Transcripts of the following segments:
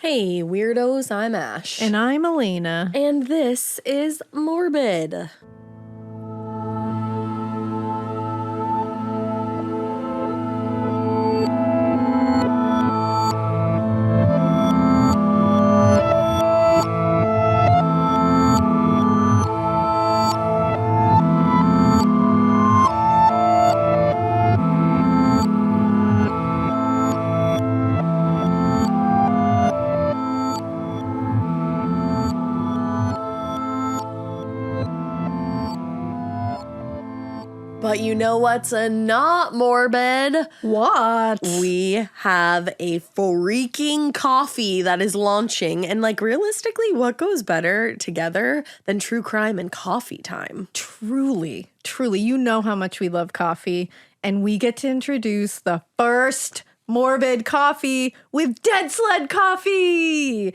Hey, weirdos, I'm Ash. And I'm Elena. And this is Morbid. But you know what's not morbid? What? We have a freaking coffee that is launching. And realistically, what goes better together than true crime and coffee time? Truly, you know how much we love coffee. And we get to introduce the first Morbid coffee with Dead Sled Coffee.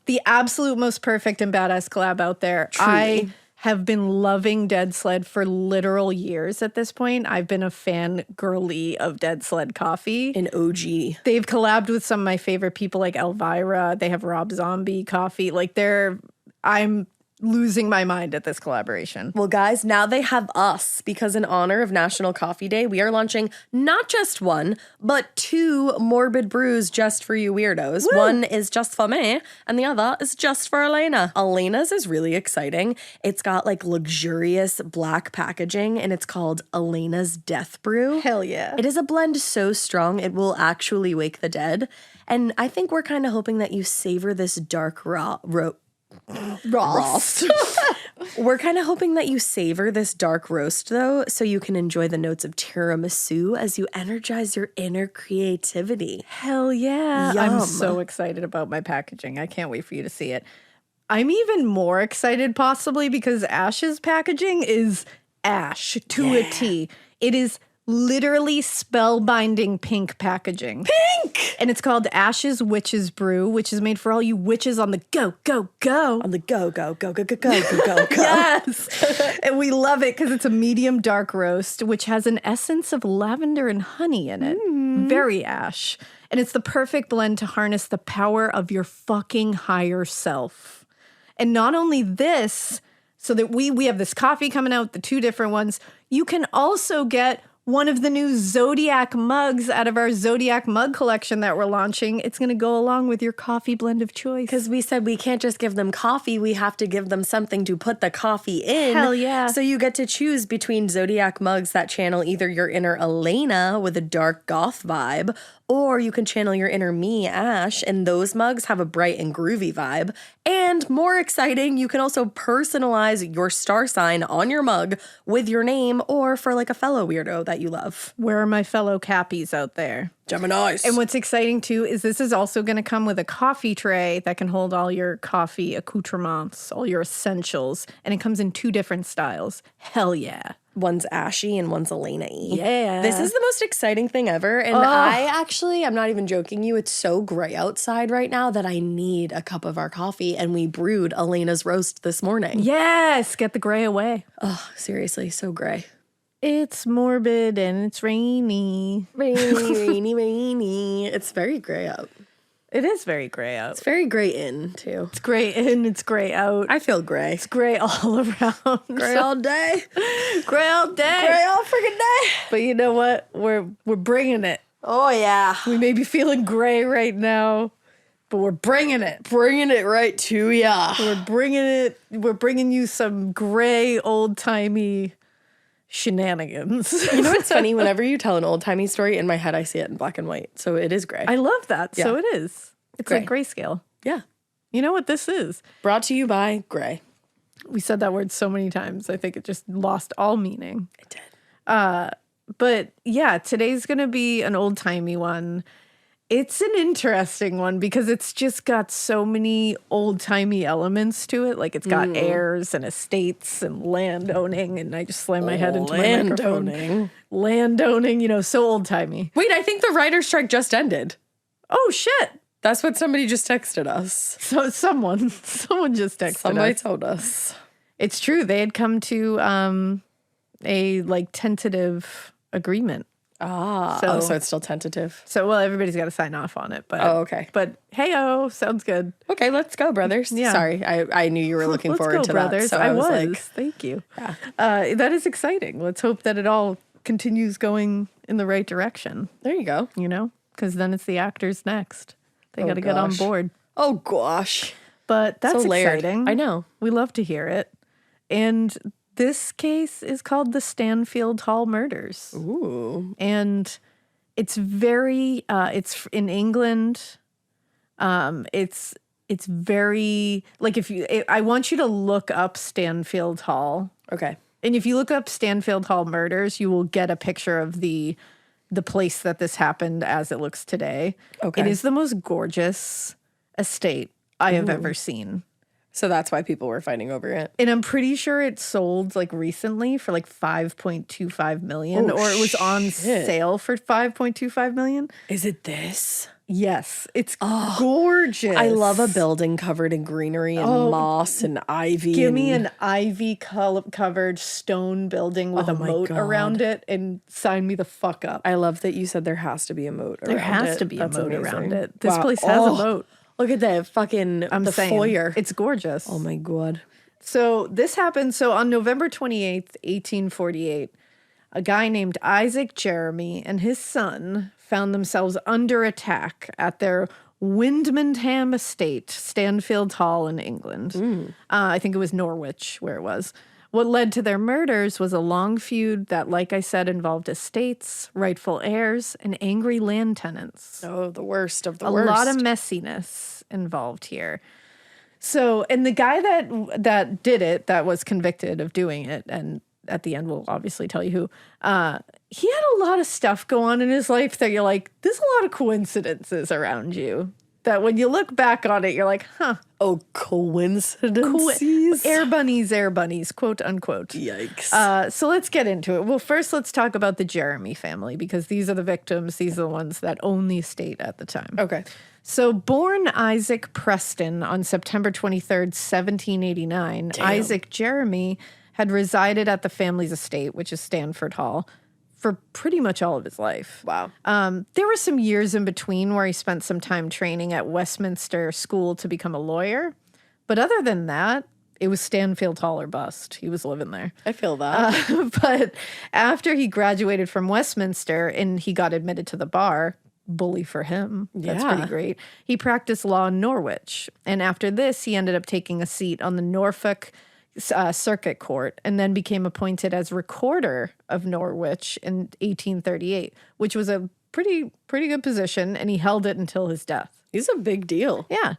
The absolute most perfect and badass collab out there. Truly. I have been loving Dead Sled for literal years at this point. I've been a fan girly of Dead Sled Coffee. An OG. They've collabed with some of my favorite people like Elvira. They have Rob Zombie coffee. I'm losing my mind at this collaboration. Well, guys, now they have us because in honor of National Coffee Day, we are launching not just one, but two morbid brews just for you weirdos. Woo! One is just for me, and the other is just for Elena. Elena's is really exciting. It's got luxurious black packaging, and it's called Elena's Death Brew. Hell yeah. It is a blend so strong, it will actually wake the dead. And I think we're kind of hoping that you savor this dark roast. We're kind of hoping that you savor this dark roast, though, so you can enjoy the notes of tiramisu as you energize your inner creativity. Hell yeah. Yum. I'm so excited about my packaging. I can't wait for you to see it. I'm even more excited possibly because Ash's packaging is Ash to a T. It is literally spellbinding pink packaging. Pink! And it's called Ash's Witch's Brew, which is made for all you witches on the go, go, go. On the go, go, go, go, go, go, go, go, go. Yes. And we love it because it's a medium dark roast, which has an essence of lavender and honey in it. Very Ash. And it's the perfect blend to harness the power of your fucking higher self. And not only this, so that we have this coffee coming out, the two different ones, you can also get one of the new Zodiac mugs out of our Zodiac mug collection that we're launching. It's going to go along with your coffee blend of choice. Because we said we can't just give them coffee, we have to give them something to put the coffee in. Hell yeah. So you get to choose between Zodiac mugs that channel either your inner Elena with a dark goth vibe, or you can channel your inner me, Ash, and those mugs have a bright and groovy vibe. And more exciting, you can also personalize your star sign on your mug with your name or for a fellow weirdo that you love. Where are my fellow Cappies out there? Geminis. And what's exciting too is this is also going to come with a coffee tray that can hold all your coffee accoutrements, all your essentials. And it comes in two different styles. Hell yeah. One's ashy and one's Elena-y. Yeah. This is the most exciting thing ever. And I'm not even joking you, it's so gray outside right now that I need a cup of our coffee. And we brewed Elena's roast this morning. Yes. Get the gray away. Oh, seriously, so gray. It's morbid and it's rainy. Rainy, rainy. It's very gray out. It is very gray out. It's very gray in, too. It's gray in, it's gray out. I feel gray. It's gray all around. Gray all day. Gray all day. Gray all freaking day. But you know what? We're bringing it. Oh, yeah. We may be feeling gray right now, but we're bringing it. Bringing it right to ya. We're bringing it. We're bringing you some gray, old-timey shenanigans. You know what's funny? Whenever you tell an old-timey story, in my head, I see it in black and white. So it is gray. I love that. Yeah. So it is. It's Gray. like grayscale. Yeah. You know what this is? Brought to you by gray. We said that word so many times. I think it just lost all meaning. It did. But yeah, today's going to be an old-timey one. It's an interesting one because it's just got so many old-timey elements to it. It's got heirs and estates and land owning, and I just slammed my head into my microphone. Land owning, so old-timey. Wait, I think the writer's strike just ended. Oh, shit. That's what somebody just texted us. So someone just texted Somebody us. told us. It's true. They had come to a tentative agreement. So it's still tentative. So, well, everybody's got to sign off on it. But okay. But hey-oh, sounds good. Okay, let's go, brothers. Yeah. Sorry, I knew you were looking forward to brothers. that. So I was. like, Thank you. Yeah. That is exciting. Let's hope that it all continues going in the right direction. There you go. You know, because then it's the actors next. They got to get on board. Oh gosh. But that's so layered. exciting. I know. We love to hear it. And this case is called the Stanfield Hall murders. Ooh. And it's very, it's in England. It's very, like I want you to look up Stanfield Hall. Okay. And if you look up Stanfield Hall murders, you will get a picture of the place that this happened as it looks today. Okay. It is the most gorgeous estate I have ever seen. So that's why people were fighting over it. And I'm pretty sure it sold like recently for like 5.25 million, or it was on sale for 5.25 million. Is it this? Yes, it's gorgeous. I love a building covered in greenery and moss and ivy. Give me an ivy covered stone building with a moat around it and sign me the fuck up. I love that you said there has to be a moat around it. There has to be a moat around it. This Wow. place has a moat. Look at that fucking the foyer. It's gorgeous. Oh my God. So this happened. So on November 28th, 1848, a guy named Isaac Jermy and his son found themselves under attack at their Wymondham estate, Stanfield Hall in England. I think it was Norwich where it was. What led to their murders was a long feud that, like I said, involved estates, rightful heirs, and angry land tenants. Oh, the worst of the A worst. lot of messiness involved here. So, and the guy that did it, that was convicted of doing it, and at the end we'll obviously tell you who, he had a lot of stuff go on in his life that you're like, there's a lot of coincidences around you. That when you look back on it, you're like, huh. Oh, coincidences? Air bunnies, quote unquote. Yikes. So let's get into it. Well, first let's talk about the Jermy family, because these are the victims. These are the ones that own the estate at the time. Okay. So born Isaac Preston on September 23rd, 1789, Isaac Jermy had resided at the family's estate, which is Stanfield Hall, for pretty much all of his life. Wow. There were some years in between where he spent some time training at Westminster School to become a lawyer. But other than that, it was Stanfield Hall or bust. He was living there. I feel that. But after he graduated from Westminster and he got admitted to the bar, bully for him. That's pretty great. He practiced law in Norwich. And after this, he ended up taking a seat on the Norfolk Circuit Court and then became appointed as recorder of Norwich in 1838, which was a pretty good position, and he held it until his death. He's a big deal. Yeah.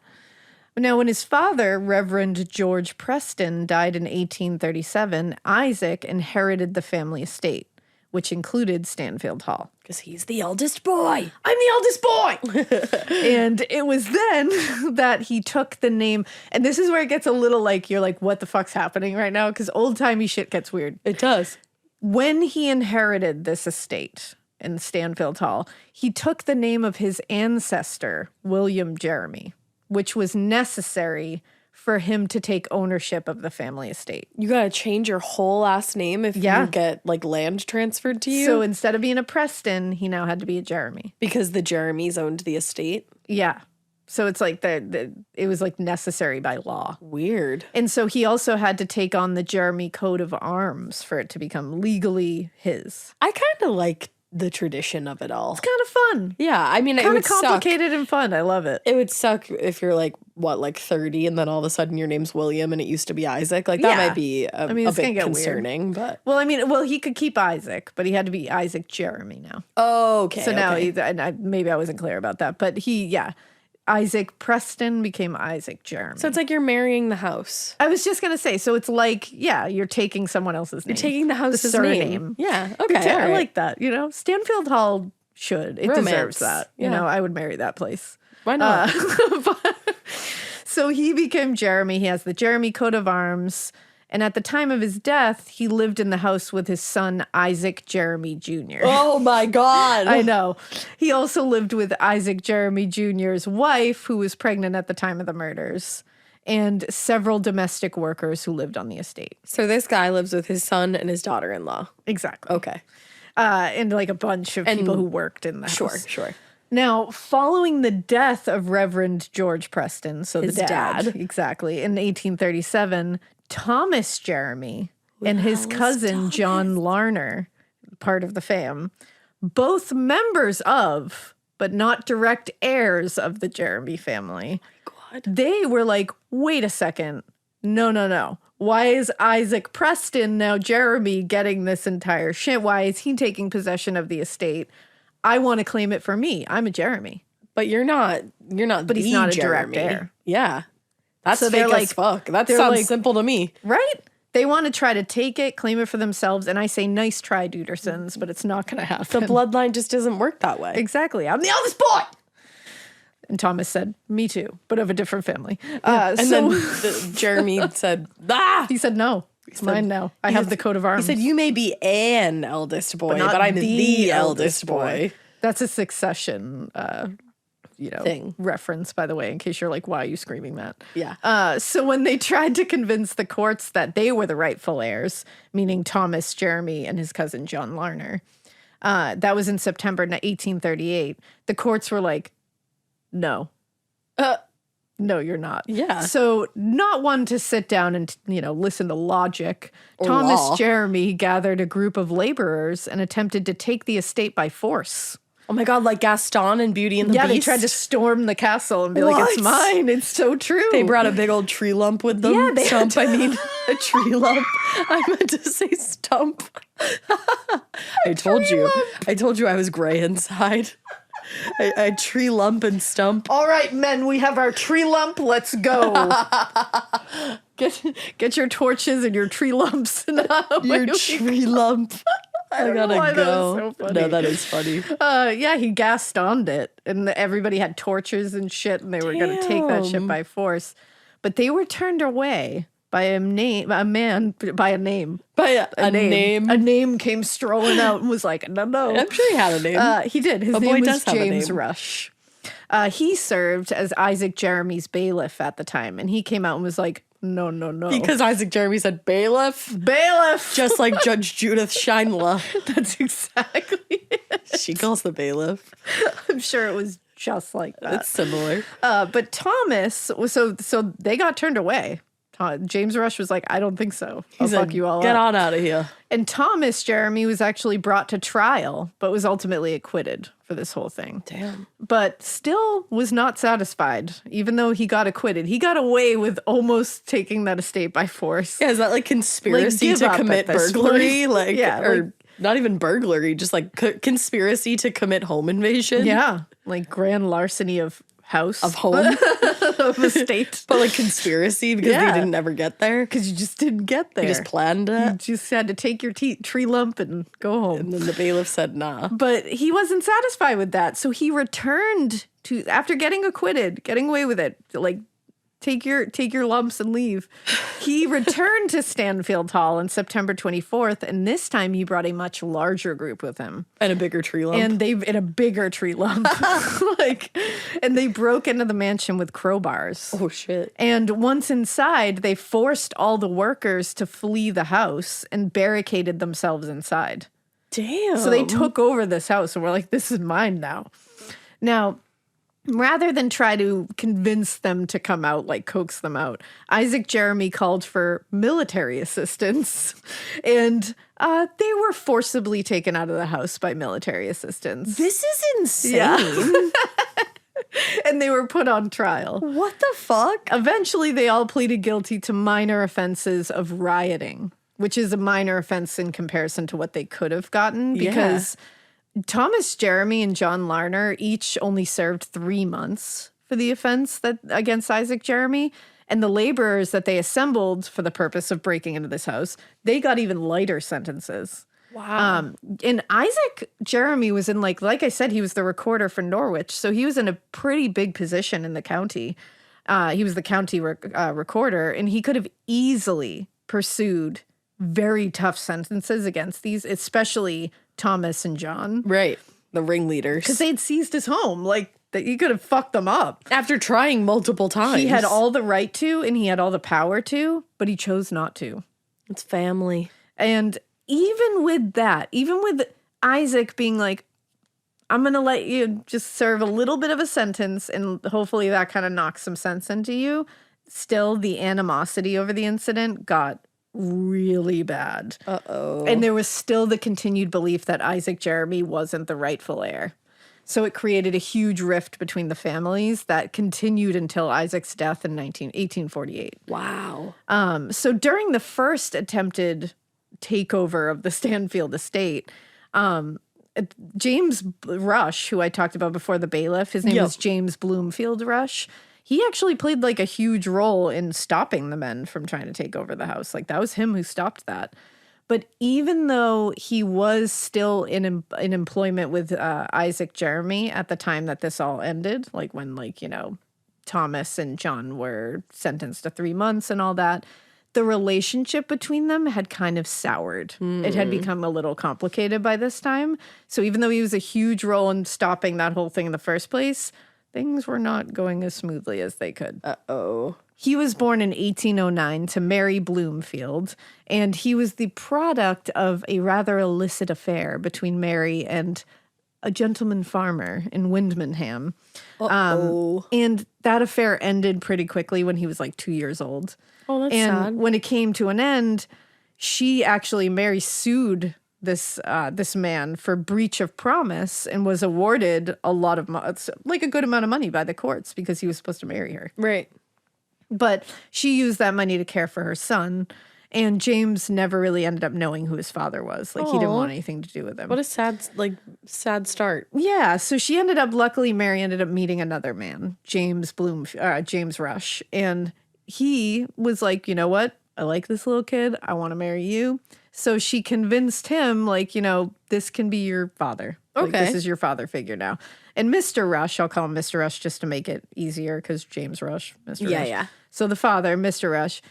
Now, when his father, Reverend George Preston, died in 1837, Isaac inherited the family estate, which included Stanfield Hall. Because he's the eldest boy. I'm the eldest boy. And it was then that he took the name. And this is where it gets a little like, you're like, what the fuck's happening right now? Because old-timey shit gets weird. It does. When he inherited this estate in Stanfield Hall, he took the name of his ancestor, William Jermy, which was necessary for him to take ownership of the family estate. You gotta change your whole last name if you get like land transferred to you. So instead of being a Preston, he now had to be a Jermy. Because the Jeremys owned the estate. Yeah. So it's like it was like necessary by law. Weird. And so he also had to take on the Jermy coat of arms for it to become legally his. I kind of like the tradition of it all. It's kind of fun. Yeah, I mean, it Kind would of complicated and fun. I love it. It would suck if you're like, what, like 30 and then all of a sudden your name's William and it used to be Isaac. Like that might be a bit concerning, but... Well, he could keep Isaac, but he had to be Isaac Jermy now. Okay. So now, maybe I wasn't clear about that, but Isaac Preston became Isaac Jermy. So it's like you're marrying the house. I was just going to say, so it's like, you're taking someone else's name. You're taking the house's surname. Yeah, okay. I like that, Stanfield Hall should. It deserves that. You know, I would marry that place. Why not? So he became Jermy. He has the Jermy coat of arms. And at the time of his death, he lived in the house with his son, Isaac Jermy Jr. Oh, my God. I know. He also lived with Isaac Jermy Jr.'s wife, who was pregnant at the time of the murders, and several domestic workers who lived on the estate. So this guy lives with his son and his daughter-in-law. Exactly. Okay. And like a bunch of people who worked in the house. Sure. Now, following the death of Reverend George Preston, so His the dad, dad. exactly, in 1837, Thomas Jermy and his cousin John Larner, part of the fam, both members of, but not direct heirs of the Jermy family. God. They were like, wait a second. No. Why is Isaac Preston, now Jeremy, getting this entire shit? Why is he taking possession of the estate? I want to claim it for me. I'm a Jeremy. But you're not. But he's not a direct heir. Yeah. That's So fake they're as fuck. That sounds simple to me. Right? They want to try to take it, claim it for themselves, and I say, nice try, Dudersons, but it's not going to happen. The bloodline just doesn't work that way. Exactly. I'm the eldest boy! And Thomas said, me too, but of a different family. And then Jeremy said, He said, no, it's mine now. I have the coat of arms. He said, you may be an eldest boy, but I'm the eldest boy. That's a Succession, thing. reference, by the way, in case you're like, why are you screaming that? Yeah. So when they tried to convince the courts that they were the rightful heirs, meaning Thomas Jeremy and his cousin John Larner, that was in September 1838, the courts were like, no. No, you're not. Yeah. So not one to sit down and, listen to logic. Or Thomas law. Jeremy gathered a group of laborers and attempted to take the estate by force. Oh my God, like Gaston and Beauty and the Beast. Yeah, they tried to storm the castle and be like, it's mine. It's so true. They brought a big old tree lump with them. Yeah, they Stump, I mean. A tree lump. I meant to say stump. I told you I was gray inside. I tree lump and stump. All right, men, we have our tree lump. Let's go. Get your torches and your tree lumps. Your tree lump. I gotta why go. that was so funny. No, that is funny. Yeah, he Gastoned it, and everybody had torches and shit, and they were going to take that shit by force. But they were turned away by a name. A name came strolling out and was like, no. I'm sure he had a name. He did. His A boy name was does have a James name. Rush. He served as Isaac Jeremy's bailiff at the time, and he came out and was like, no. Because Isaac Jeremy said bailiff. Bailiff! Just like Judge Judith Scheinla. That's exactly it. She calls the bailiff. I'm sure it was just like that. It's similar. But Thomas, so they got turned away. James Rush was like, I don't think so. I'll fuck you all Get up. on out of here. And Thomas Jeremy was actually brought to trial, but was ultimately acquitted for this whole thing. Damn. But still was not satisfied, even though he got acquitted. He got away with almost taking that estate by force. Yeah, is that like conspiracy give to up commit at this burglary? point. Like, Yeah, or like- not even burglary, just like conspiracy to commit home invasion? Yeah, like grand larceny of house. Of home? of estate. But like conspiracy because Yeah. they didn't ever get there? Because you just didn't get there. You just planned You it? just had to take your tree lump and go home. And then the bailiff said, nah. But he wasn't satisfied with that. So he returned to, after getting acquitted, getting away with it, like, take your lumps and leave. He returned to Stanfield Hall on September 24th, and this time he brought a much larger group with him. And a bigger tree lump. And in a bigger tree lump. And they broke into the mansion with crowbars. Oh, shit. And once inside, they forced all the workers to flee the house and barricaded themselves inside. Damn. So they took over this house and were like, this is mine now. Now, rather than try to convince them to come out, like coax them out, Isaac Jeremy called for military assistance. And they were forcibly taken out of the house by military assistance. This is insane. Yeah. And they were put on trial. What the fuck? Eventually, they all pleaded guilty to minor offenses of rioting, which is a minor offense in comparison to what they could have gotten because Thomas Jeremy and John Larner each only served 3 months for the offense against Isaac Jeremy. And the laborers that they assembled for the purpose of breaking into this house, they got even lighter sentences. Wow. And Isaac Jeremy was in like I said, he was the recorder for Norwich. So he was in a pretty big position in the county. He was the county recorder, and he could have easily pursued very tough sentences against these, especially Thomas and John. Right. The ringleaders. Because they'd seized his home. Like, he could have fucked them up. After trying multiple times. He had all the right to, and he had all the power to, but he chose not to. It's family. And even with that, even with Isaac being like, I'm going to let you just serve a little bit of a sentence and hopefully that kind of knocks some sense into you. Still, the animosity over the incident got really bad. Uh-oh. And there was still the continued belief that Isaac Jermy wasn't the rightful heir. So it created a huge rift between the families that continued until Isaac's death in 1848. Wow. So during the first attempted takeover of the Stanfield estate, James Rush, who I talked about before, the bailiff, his name was James Blomfield Rush. He actually played like a huge role in stopping the men from trying to take over the house. Like that was him who stopped that. But even though he was still in employment with Isaac Jermy at the time that this all ended, like when Thomas and John were sentenced to 3 months and all that, the relationship between them had kind of soured. It had become a little complicated by this time. So even though he was a huge role in stopping that whole thing in the first place, things were not going as smoothly as they could. Uh-oh. He was born in 1809 to Mary Bloomfield, and he was the product of a rather illicit affair between Mary and a gentleman farmer in Wymondham. And that affair ended pretty quickly when he was like 2 years old. Oh, that's and sad. When it came to an end, Mary sued this man for breach of promise and was awarded a lot of like a good amount of money by the courts because he was supposed to marry her. Right. But she used that money to care for her son, and James never really ended up knowing who his father was. Like, he didn't want anything to do with him. What a sad start. Yeah, so luckily Mary ended up meeting another man, James Rush, and he was like, you know what? I like this little kid. I want to marry you. So she convinced him, this can be your father. Okay. This is your father figure now. And Mr. Rush, I'll call him Mr. Rush just to make it easier because James Rush, Mr. Rush. Yeah. So the father, Mr. Rush,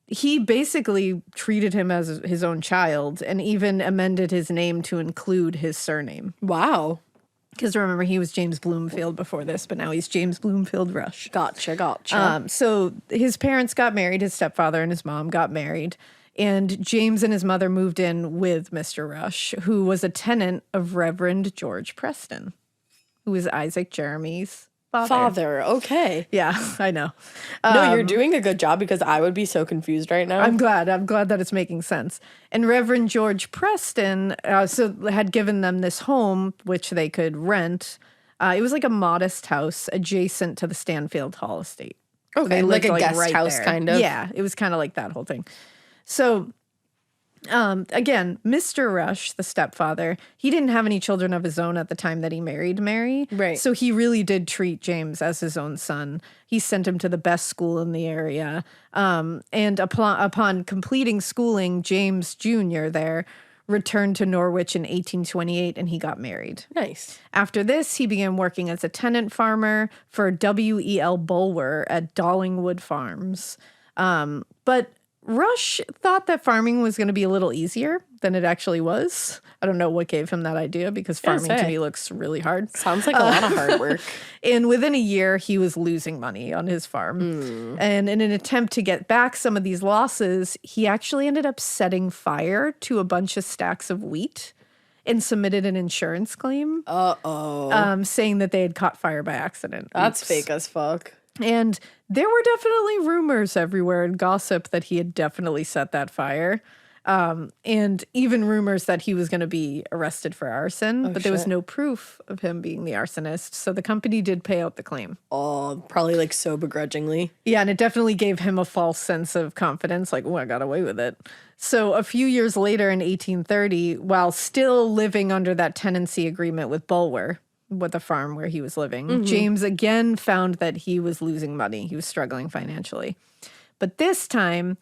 he basically treated him as his own child and even amended his name to include his surname. Wow. Because remember, he was James Bloomfield before this, but now he's James Bloomfield Rush. Gotcha. So his parents got married, his stepfather and his mom got married, and James and his mother moved in with Mr. Rush, who was a tenant of Reverend George Preston, who was Isaac Jermy's father. Okay. Yeah, I know. No, you're doing a good job because I would be so confused right now. I'm glad that it's making sense. And Reverend George Preston had given them this home, which they could rent. It was like a modest house adjacent to the Stanfield Hall estate. Okay, So they like lived, a guest right house there. kind of. Yeah, it was kind of like that whole thing. So, again, Mr. Rush, the stepfather, he didn't have any children of his own at the time that he married Mary. Right. So he really did treat James as his own son. He sent him to the best school in the area. And upon completing schooling, James Jr. there returned to Norwich in 1828 and he got married. Nice. After this, he began working as a tenant farmer for W.E.L. Bulwer at Dollingwood Farms. But Rush thought that farming was going to be a little easier than it actually was. I don't know what gave him that idea because farming to me looks really hard. Sounds like a lot of hard work. And within a year, he was losing money on his farm. And in an attempt to get back some of these losses, he actually ended up setting fire to a bunch of stacks of wheat and submitted an insurance claim. Saying that they had caught fire by accident. That's fake as fuck. And there were definitely rumors everywhere and gossip that he had definitely set that fire. And even rumors that he was going to be arrested for arson, but there was no proof of him being the arsonist. So the company did pay out the claim. Oh, probably like so begrudgingly. Yeah, and it definitely gave him a false sense of confidence, like, oh, I got away with it. So a few years later in 1830, while still living under that tenancy agreement with Bulwer, with the farm where he was living, James again found that he was losing money. He was struggling financially. But this time,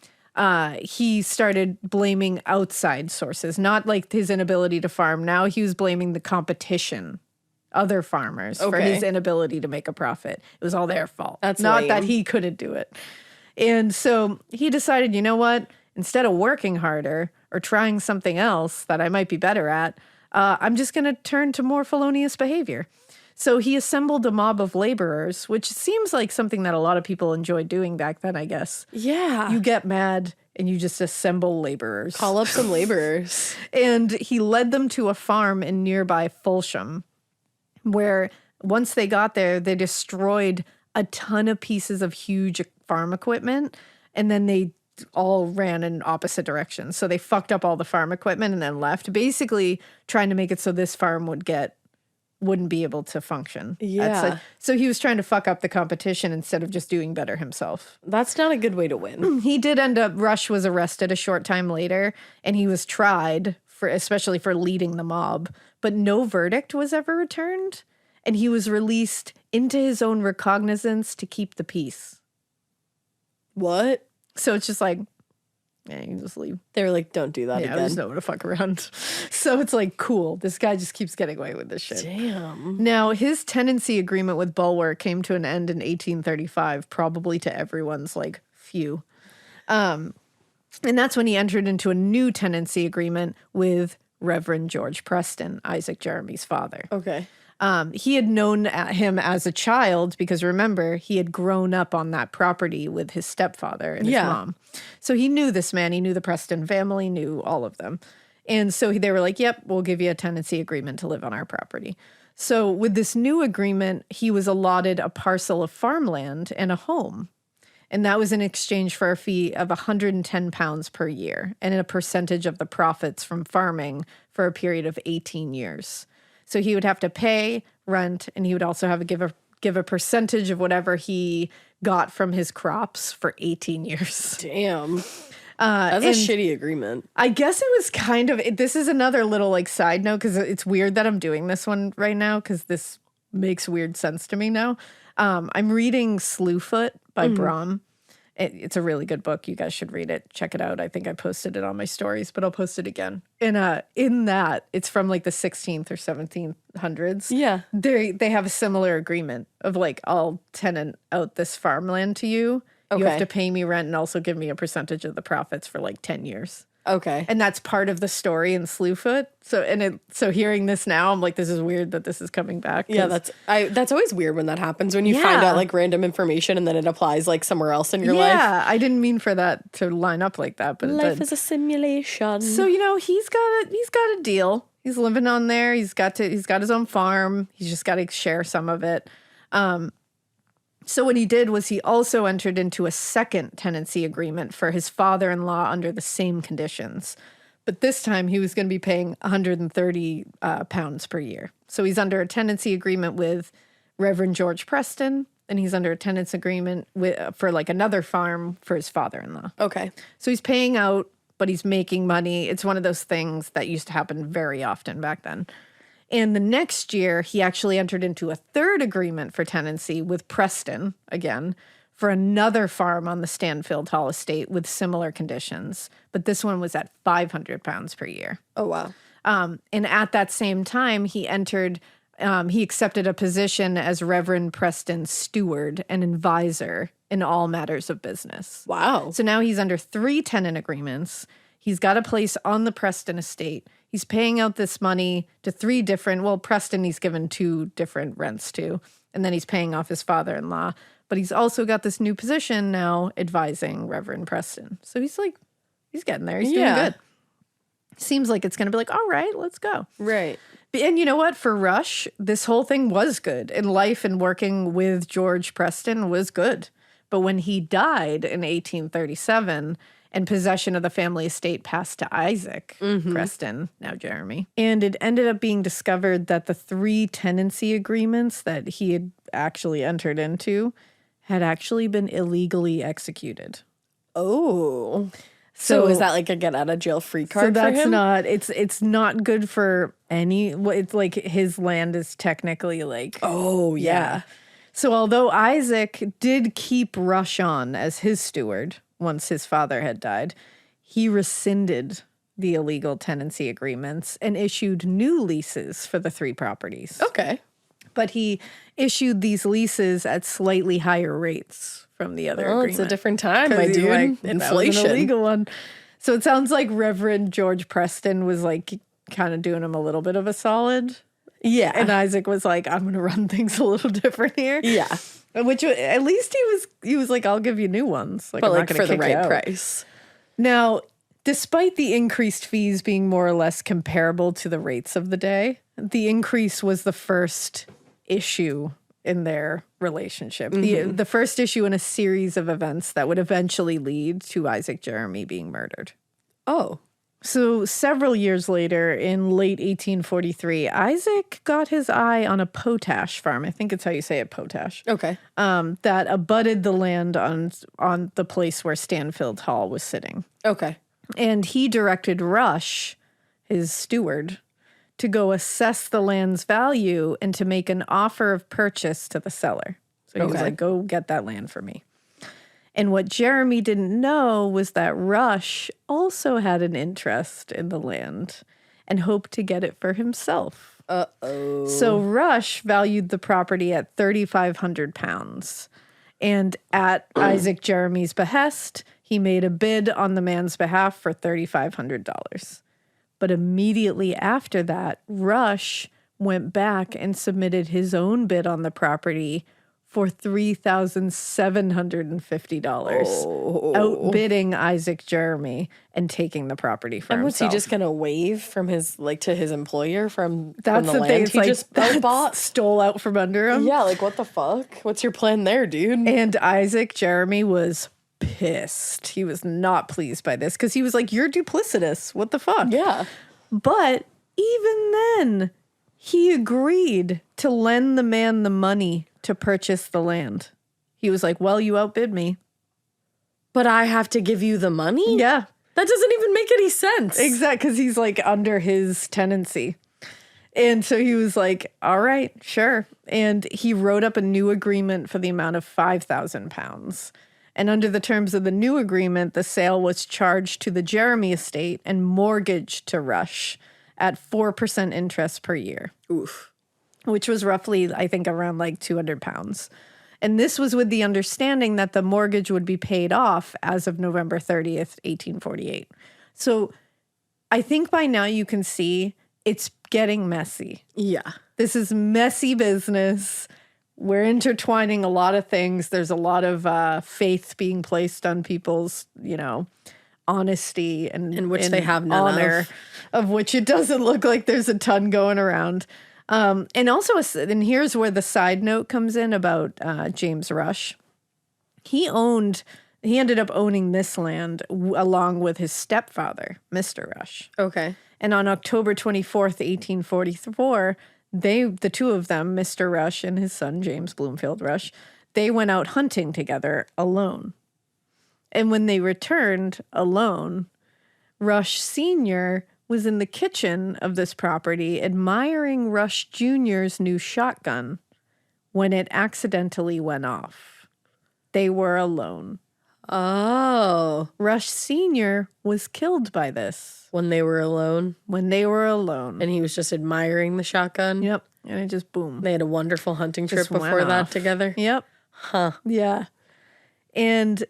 he started blaming outside sources, not like his inability to farm. Now he was blaming the competition, other farmers, for his inability to make a profit. It was all their fault. That's not lame. that he couldn't do it. And so he decided, you know what? Instead of working harder or trying something else that I might be better at, I'm just going to turn to more felonious behavior. So he assembled a mob of laborers, which seems like something that a lot of people enjoyed doing back then, I guess. Yeah. You get mad and you just assemble laborers. Call up some laborers. And he led them to a farm in nearby Fulsham, where once they got there, they destroyed a ton of pieces of huge farm equipment, and then they all ran in opposite directions. So they fucked up all the farm equipment and then left, basically trying to make it so this farm wouldn't be able to function. Yeah. So he was trying to fuck up the competition instead of just doing better himself. That's not a good way to win. He did end up, Rush was arrested a short time later, and he was tried especially for leading the mob, but no verdict was ever returned, and he was released into his own recognizance to keep the peace. What? So it's just like, yeah, you can just leave. They were like, don't do that Yeah, again. there's nowhere to fuck around. So it's like, cool, this guy just keeps getting away with this shit. Damn. Now, his tenancy agreement with Bulwer came to an end in 1835, probably to everyone's, like, phew. And that's when he entered into a new tenancy agreement with Reverend George Preston, Isaac Jermy's father. Okay. He had known him as a child because, remember, he had grown up on that property with his stepfather and his mom. So he knew this man. He knew the Preston family, knew all of them. And so they were like, yep, we'll give you a tenancy agreement to live on our property. So with this new agreement, he was allotted a parcel of farmland and a home. And that was in exchange for a fee of £110 per year and a percentage of the profits from farming for a period of 18 years. So he would have to pay rent, and he would also have to give a percentage of whatever he got from his crops for 18 years. Damn. That's a shitty agreement. I guess it was kind of, this is another little like side note, because it's weird that I'm doing this one right now, because this makes weird sense to me now. I'm reading Slewfoot by Brom. It's a really good book. You guys should read it. Check it out. I think I posted it on my stories, but I'll post it again. And in that, it's from like the 16th or 1700s. Yeah. They have a similar agreement of like, I'll tenant out this farmland to you. You have to pay me rent and also give me a percentage of the profits for like 10 years. Okay. And that's part of the story in Slewfoot. So hearing this now, I'm like, this is weird that this is coming back. Yeah, that's always weird when that happens, when you find out like random information and then it applies like somewhere else in your life. Yeah, I didn't mean for that to line up like that, but life is a simulation. So, he's got a deal. He's living on there. He's got his own farm. He's just got to share some of it. So what he did was he also entered into a second tenancy agreement for his father-in-law under the same conditions. But this time he was going to be paying £130 per year. So he's under a tenancy agreement with Reverend George Preston, and he's under a tenants agreement for like another farm for his father-in-law. Okay. So he's paying out, but he's making money. It's one of those things that used to happen very often back then. And the next year, he actually entered into a third agreement for tenancy with Preston, again, for another farm on the Stanfield Hall estate with similar conditions. But this one was at £500 per year. Oh, wow. And at that same time, he accepted a position as Reverend Preston's steward and advisor in all matters of business. Wow. So now he's under 3 tenant agreements. He's got a place on the Preston estate. He's paying out this money to 3 different, Preston he's given 2 different rents to, and then he's paying off his father-in-law. But he's also got this new position now advising Reverend Preston. So he's getting there. He's doing good. Seems like it's going to be like, all right, let's go. Right. And you know what? For Rush, this whole thing was good. And life and working with George Preston was good. But when he died in 1837... and possession of the family estate passed to Isaac Preston, now Jermy. And it ended up being discovered that the 3 tenancy agreements that he had actually entered into had actually been illegally executed. Oh. So is that like a get out of jail free card for him? So that's it's not good for any, it's like his land is technically like. Oh, yeah. So although Isaac did keep Rush on as his steward, once his father had died, he rescinded the illegal tenancy agreements and issued new leases for the 3 properties. Okay. But he issued these leases at slightly higher rates from the other agreement. It's a different time, my dude. Inflation. That was an illegal one. So it sounds like Reverend George Preston was like kind of doing him a little bit of a solid Yeah. And Isaac was like, I'm going to run things a little different here. Yeah. Which at least he was like, I'll give you new ones. Like, But I'm like not gonna for the kick you right out. price. Now, despite the increased fees being more or less comparable to the rates of the day, the increase was the first issue in their relationship. The first issue in a series of events that would eventually lead to Isaac Jermy being murdered. Oh. So several years later, in late 1843, Isaac got his eye on a potash farm. I think it's how you say it, potash. Okay. That abutted the land on the place where Stanfield Hall was sitting. Okay. And he directed Rush, his steward, to go assess the land's value and to make an offer of purchase to the seller. So he was Okay. like, go get that land for me. And what Jermy didn't know was that Rush also had an interest in the land and hoped to get it for himself. Uh-oh. So Rush valued the property at £3,500. And at Isaac Jeremy's behest, he made a bid on the man's behalf for $3,500. But immediately after that, Rush went back and submitted his own bid on the property for $3,750, outbidding Isaac Jermy and taking the property for And was he himself. just gonna wave from his to his employer from That's the the land thing. It's he like just that's bought? stole out from under him. Yeah, like what the fuck? What's your plan there, dude? And Isaac Jermy was pissed. He was not pleased by this because he was like, "You're duplicitous. What the fuck?" Yeah. But even then, he agreed to lend the man the money to purchase the land. He was like, well, you outbid me. But I have to give you the money? Yeah, That doesn't even make any sense. exactly. Because he's like under his tenancy. And so he was like, all right, sure. And he wrote up a new agreement for the amount of £5,000. And under the terms of the new agreement, the sale was charged to the Jermy estate and mortgaged to Rush at 4% interest per year. Oof. Which was roughly, I think, around like £200. And this was with the understanding that the mortgage would be paid off as of November 30th, 1848. So I think by now you can see it's getting messy. Yeah. This is messy business. We're intertwining a lot of things. There's a lot of faith being placed on people's, honesty and In which they have none honor, of which it doesn't look like there's a ton going around. And also, and here's where the side note comes in about James Rush. He ended up owning this land along with his stepfather, Mr. Rush. Okay. And on October 24th, 1844, the two of them, Mr. Rush and his son, James Blomfield Rush, they went out hunting together alone. And when they returned alone, Rush Sr. was in the kitchen of this property admiring Rush Jr.'s new shotgun when it accidentally went off. They were alone. Oh. Rush Sr. was killed by this When they were alone. when they were alone. And he was just admiring the shotgun. Yep. And it just boom. They had a wonderful hunting trip Just went before that off. together. Yep. Huh. Yeah. And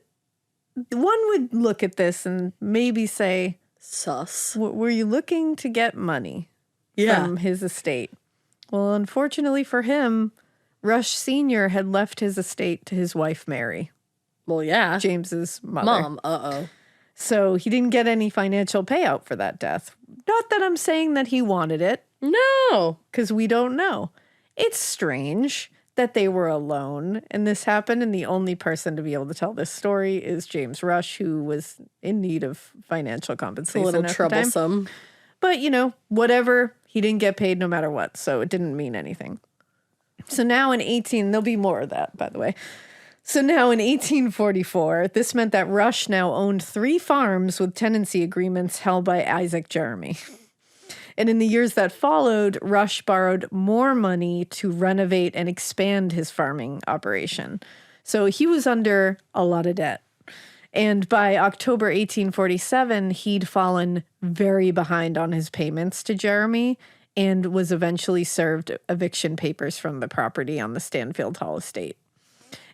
one would look at this and maybe say, Sus. were you looking to get money Yeah. from his estate? Well, unfortunately for him, Rush Sr. had left his estate to his wife, Mary, Well, yeah. James's mother. Mom. Uh-oh. So he didn't get any financial payout for that death. Not that I'm saying that he wanted it, No. because we don't know. It's strange that they were alone and this happened, and the only person to be able to tell this story is James Rush, who was in need of financial A compensation little at the time. troublesome. But, whatever, he didn't get paid no matter what, so it didn't mean anything. So now in there'll be more of that, by the way. So now in 1844, this meant that Rush now owned 3 farms with tenancy agreements held by Isaac Jermy. And in the years that followed, Rush borrowed more money to renovate and expand his farming operation. So he was under a lot of debt. And by October 1847, he'd fallen very behind on his payments to Jermy and was eventually served eviction papers from the property on the Stanfield Hall estate.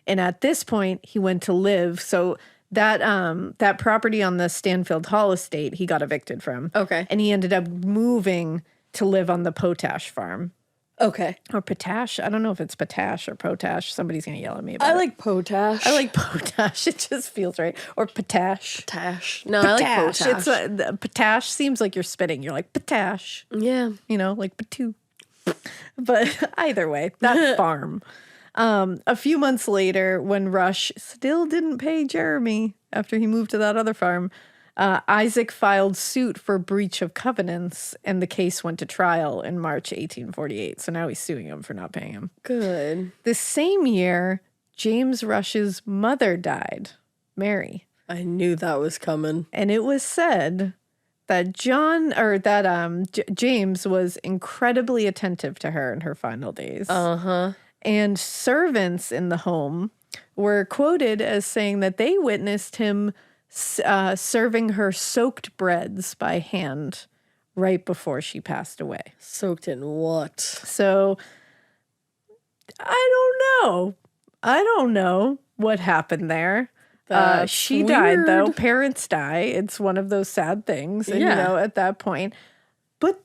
And at this point, he went to live. So that property on the Stanfield Hall estate, he got evicted from. Okay. And he ended up moving to live on the potash farm. Okay. Or potash. I don't know if it's potash or potash. Somebody's going to yell at me about I it. like potash. I like potash. It just feels right. Or potash. potash. No, I like potash. It's potash seems like you're spitting. You're like potash. Yeah. You know, like patoo. But either way, that farm. A few months later, when Rush still didn't pay Jeremy after he moved to that other farm, Isaac filed suit for breach of covenants, and the case went to trial in March 1848. So now he's suing him for not paying him. Good. The same year, James Rush's mother died, Mary. I knew that was coming. And it was said that James was incredibly attentive to her in her final days. Uh-huh. And servants in the home were quoted as saying that they witnessed him serving her soaked breads by hand right before she passed away. Soaked in what? So I don't know what happened there. She died, though. Parents die. It's one of those sad things. And, at that point. But,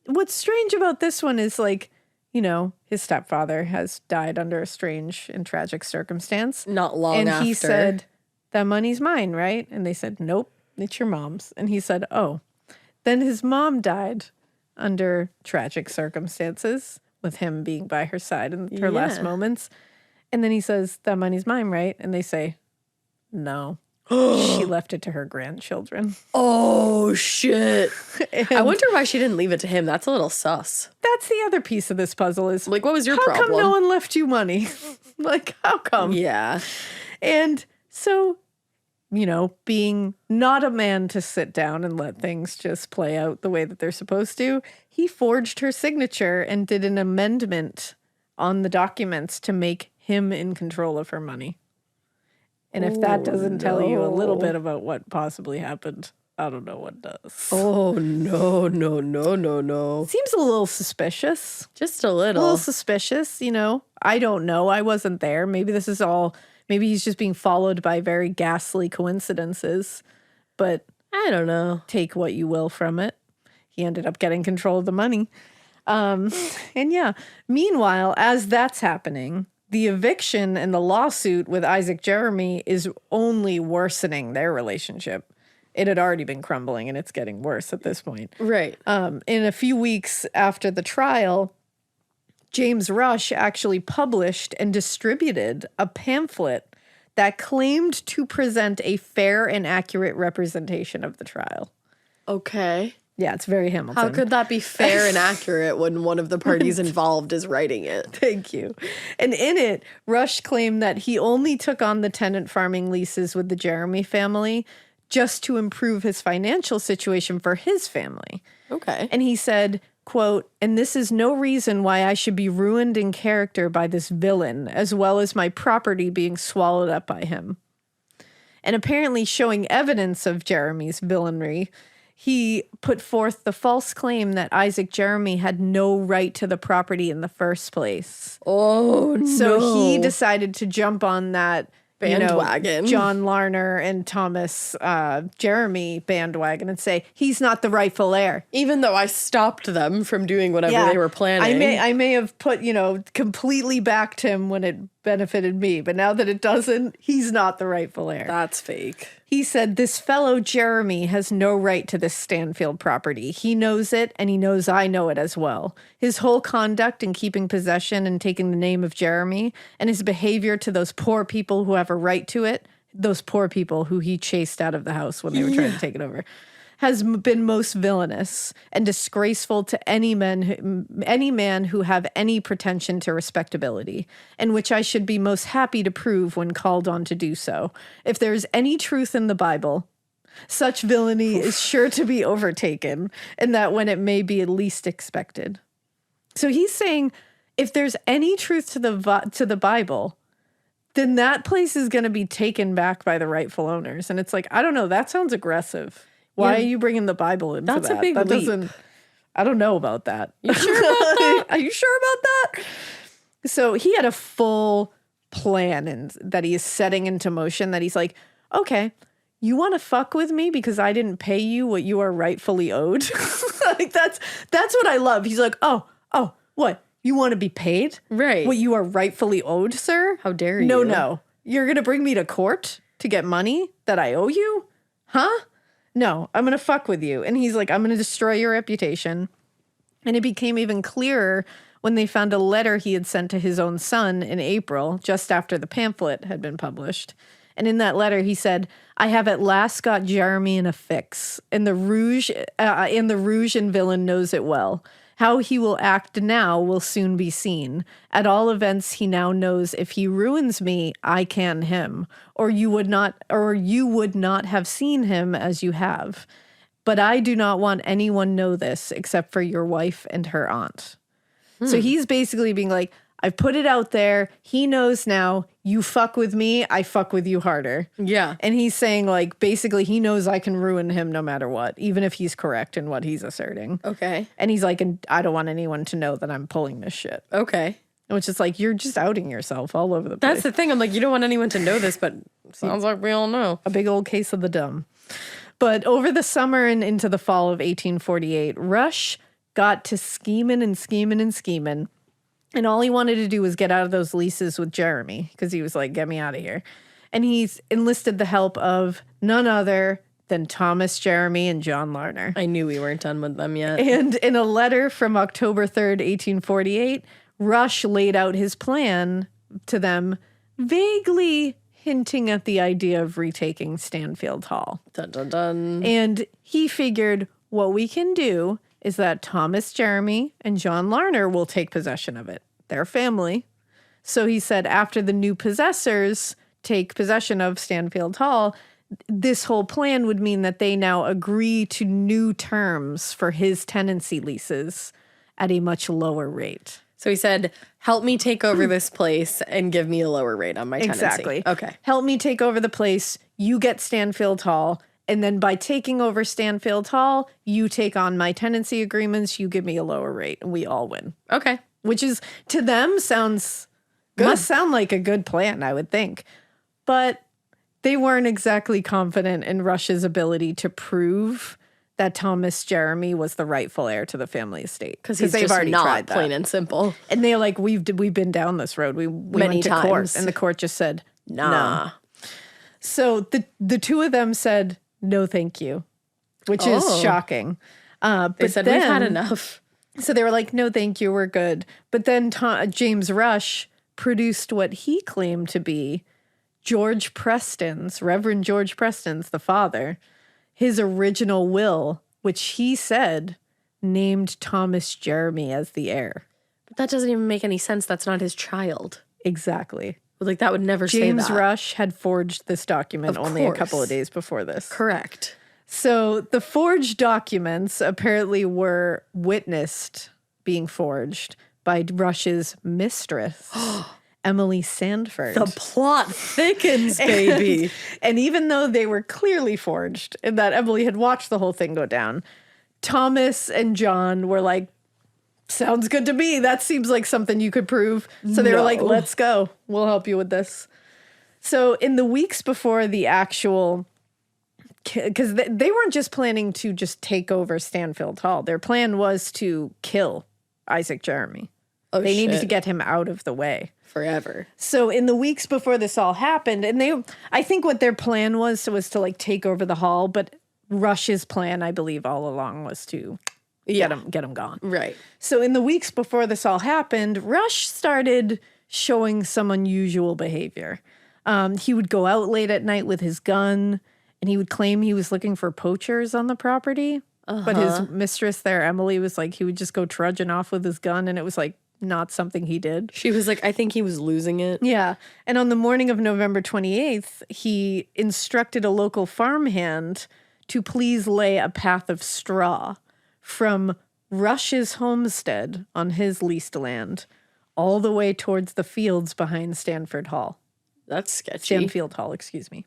what's strange about this one is, like, his stepfather has died under a strange and tragic circumstance. Not long after. And he said, that money's mine, right? And they said, nope, it's your mom's. And he said, oh. Then his mom died under tragic circumstances with him being by her side in her last moments. And then he says, that money's mine, right? And they say, no. She left it to her grandchildren. Oh, shit. I wonder why she didn't leave it to him. That's a little sus. That's the other piece of this puzzle is, like, what was your problem? problem? How come no one left you money? Like, how come? Yeah. And so, being not a man to sit down and let things just play out the way that they're supposed to, he forged her signature and did an amendment on the documents to make him in control of her money. And if that doesn't tell you a little bit about what possibly happened, I don't know what does. Oh, no. Seems a little suspicious. Just a little. A little suspicious, I don't know. I wasn't there. Maybe this is all... Maybe he's just being followed by very ghastly coincidences, but I don't know. Take what you will from it. He ended up getting control of the money. And meanwhile, as that's happening, the eviction and the lawsuit with Isaac Jermy is only worsening their relationship. It had already been crumbling and it's getting worse at this point. Right. In a few weeks after the trial, James Rush actually published and distributed a pamphlet that claimed to present a fair and accurate representation of the trial. Okay. Yeah, it's very Hamilton. How could that be fair and accurate when one of the parties involved is writing it? Thank you. And in it, Rush claimed that he only took on the tenant farming leases with the Jermy family just to improve his financial situation for his family. Okay. And he said, quote, and this is no reason why I should be ruined in character by this villain, as well as my property being swallowed up by him. And apparently showing evidence of Jeremy's villainy, he put forth the false claim that Isaac Jermy had no right to the property in the first place. Oh, no. So he decided to jump on that bandwagon. John Larner and Thomas Jermy bandwagon and say, he's not the rightful heir. Even though I stopped them from doing whatever they were planning. I may have put, completely backed him when it benefited me, but now that it doesn't, he's not the rightful heir. That's fake. He said, this fellow Jeremy has no right to this Stanfield property. He knows it, and he knows I know it as well. His whole conduct in keeping possession and taking the name of Jeremy, and his behavior to those poor people who have a right to it, those poor people who he chased out of the house when they were trying to take it over, has been most villainous and disgraceful to any man who have any pretension to respectability, and which I should be most happy to prove when called on to do so. If there is any truth in the Bible, such villainy is sure to be overtaken, and that when it may be least expected. So he's saying, if there's any truth to the Bible, then that place is going to be taken back by the rightful owners. And it's like, I don't know, that sounds aggressive. Why are you bringing the Bible into that? That's a big leap. I don't know about that. You sure about that? Are you sure about that? So he had a full plan that he is setting into motion that he's like, okay, you want to fuck with me because I didn't pay you what you are rightfully owed? Like that's what I love. He's like, oh, What? You want to be paid? Right. What you are rightfully owed, sir? How dare you? No. You're going to bring me to court to get money that I owe you? Huh? No, I'm going to fuck with you. And he's like, I'm going to destroy your reputation. And it became even clearer when they found a letter he had sent to his own son in April, just after the pamphlet had been published. And in that letter, he said, I have at last got Jermy in a fix, and the rouge and villain knows it well. How he will act now will soon be seen. At all events, he now knows if he ruins me, I can him, or you would not have seen him as you have. But I do not want anyone know this except for your wife and her aunt. So he's basically being like, I've put it out there. He knows now. You fuck with me, I fuck with you harder. Yeah. And he's saying, like, basically he knows I can ruin him no matter what, even if he's correct in what he's asserting. Okay. And he's like, and I don't want anyone to know that I'm pulling this shit. Okay. Which is like, you're just outing yourself all over the place. That's the thing. I'm like, you don't want anyone to know this, but sounds like we all know. A big old case of the dumb. But over the summer and into the fall of 1848, Rush got to scheming. And all he wanted to do was get out of those leases with Jermy, because he was like, get me out of here. And he's enlisted the help of none other than Thomas Jermy and John Larner. I knew we weren't done with them yet. And in a letter from October 3rd, 1848, Rush laid out his plan to them, vaguely hinting at the idea of retaking Stanfield Hall. Dun, dun, dun. And he figured what we can do is that Thomas Jermy and John Larner will take possession of it. Their family. So he said after the new possessors take possession of Stanfield Hall, this whole plan would mean that they now agree to new terms for his tenancy leases at a much lower rate. So he said, help me take over this place and give me a lower rate on my tenancy. Exactly. Okay. Help me take over the place. You get Stanfield Hall. And then by taking over Stanfield Hall, you take on my tenancy agreements. You give me a lower rate and we all win. Okay. Which is, to them, must sound like a good plan, I would think. But they weren't exactly confident in Rush's ability to prove that Thomas Jermy was the rightful heir to the family estate. Because they've just already tried that. Plain and simple. And they're like, we've been down this road. We Many went to times. court. And the court just said, nah. So the two of them said, no, thank you, which is shocking. They said, we've had enough. So they were like, no, thank you, we're good. But then James Rush produced what he claimed to be Reverend George Preston's, the father, his original will, which he said named Thomas Jermy as the heir. But that doesn't even make any sense. That's not his child. Exactly. Like, that would never say that. James Rush had forged this document only a couple of days before this. Correct. So the forged documents apparently were witnessed being forged by Rush's mistress, Emily Sandford. The plot thickens, baby. And even though they were clearly forged and that Emily had watched the whole thing go down, Thomas and John were like, sounds good to me. That seems like something you could prove. So they were like, let's go. We'll help you with this. So in the weeks before the actual... Because they weren't just planning to just take over Stanfield Hall. Their plan was to kill Isaac Jermy. They needed to get him out of the way. Forever. So in the weeks before this all happened, and I think what their plan was to like take over the hall, but Rush's plan, I believe, all along was to get him gone. Right. So in the weeks before this all happened, Rush started showing some unusual behavior. He would go out late at night with his gun, and he would claim he was looking for poachers on the property. But his mistress there, Emily, was like, he would just go trudging off with his gun, and it was like not something he did. She was like, I think he was losing it. Yeah. And on the morning of November 28th, he instructed a local farmhand to please lay a path of straw from Rush's homestead on his leased land all the way towards the fields behind Stanfield Hall. That's sketchy. Stanfield Hall, excuse me.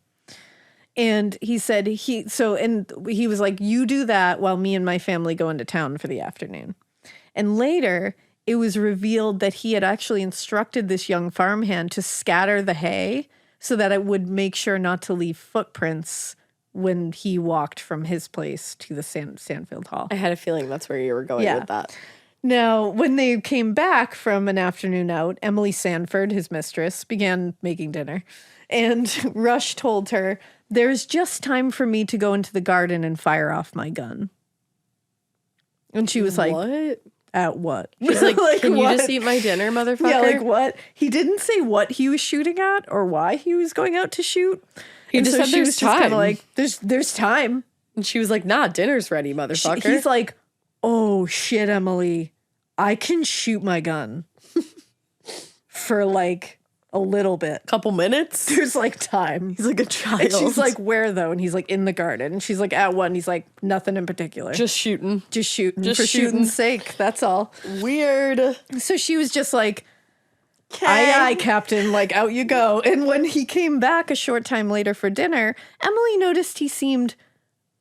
And he said he was like, you do that while me and my family go into town for the afternoon. And later, it was revealed that he had actually instructed this young farmhand to scatter the hay so that it would make sure not to leave footprints when he walked from his place to the Stanfield Hall. I had a feeling that's where you were going with that. Now, when they came back from an afternoon out, Emily Sanford, his mistress, began making dinner. And Rush told her, "There's just time for me to go into the garden and fire off my gun." And she was like, What? "At what?" She's like, can what? you just eat my dinner, motherfucker? Yeah, like what? He didn't say what he was shooting at or why he was going out to shoot. He just said she there's was just kind time. of like, there's time. And she was like, nah, dinner's ready, motherfucker. He's like, "Oh shit, Emily, I can shoot my gun for like a little bit. couple minutes. There's like time." He's like a child. And she's like, "Where though?" And he's like, "In the garden." And she's like, "At what?" And he's like, "Nothing in particular. just shooting. Just shooting just for shooting. shooting's sake. That's all." Weird. So she was just like, "Aye, aye, Captain, like out you go." And when he came back a short time later for dinner, Emily noticed he seemed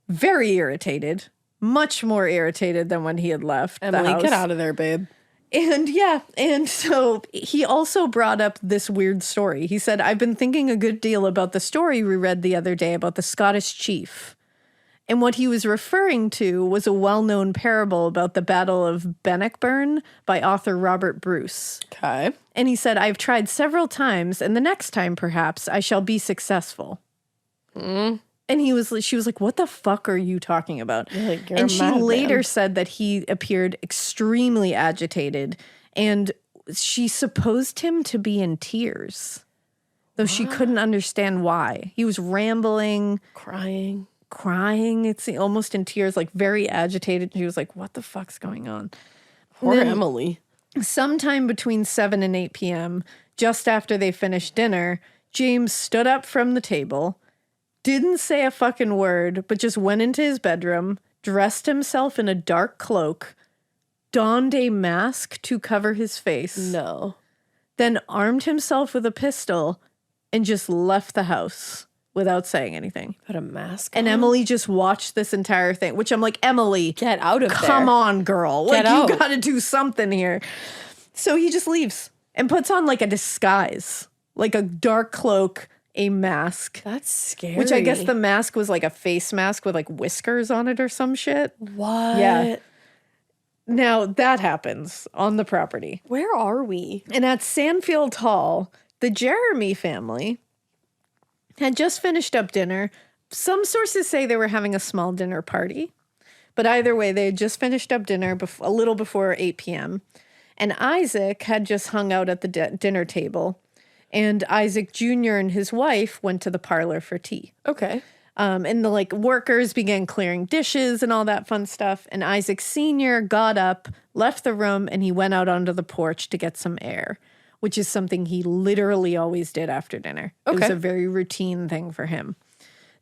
very irritated, much more irritated than when he had left the Emily, house. get out of there, babe. And so he also brought up this weird story. He said, "I've been thinking a good deal about the story we read the other day about the Scottish chief." And what he was referring to was a well-known parable about the Battle of Bannockburn by author Robert Bruce. Okay. And he said, "I've tried several times, and the next time, perhaps, I shall be successful." And she was like, "What the fuck are you talking about?" You're like, "You're and a she madman." later said that he appeared extremely agitated, and she supposed him to be in tears, though she couldn't understand why. He was rambling, Crying. it's almost in tears, like very agitated. She was like, "What the fuck's going on?" Poor then- Emily. Sometime between 7 and 8 p.m., just after they finished dinner, James stood up from the table, didn't say a fucking word, but just went into his bedroom, dressed himself in a dark cloak, donned a mask to cover his face, No. then armed himself with a pistol, and just left the house without saying anything. Put a mask And on. Emily just watched this entire thing, which I'm like, "Emily, Get out of there. come on, girl. Get Like, out. you gotta do something here." So he just leaves and puts on like a disguise, like a dark cloak, a mask. That's scary. Which I guess the mask was like a face mask with like whiskers on it or some shit. What? Yeah. Now that happens on the property. Where are we? And at Stanfield Hall, the Jermy family had just finished up dinner. Some sources say they were having a small dinner party. But either way, they had just finished up dinner a little before 8 p.m. And Isaac had just hung out at the dinner table. And Isaac Jr. and his wife went to the parlor for tea. Okay. And the workers began clearing dishes and all that fun stuff. And Isaac Sr. got up, left the room, and he went out onto the porch to get some air, which is something he literally always did after dinner. It was Okay. a very routine thing for him.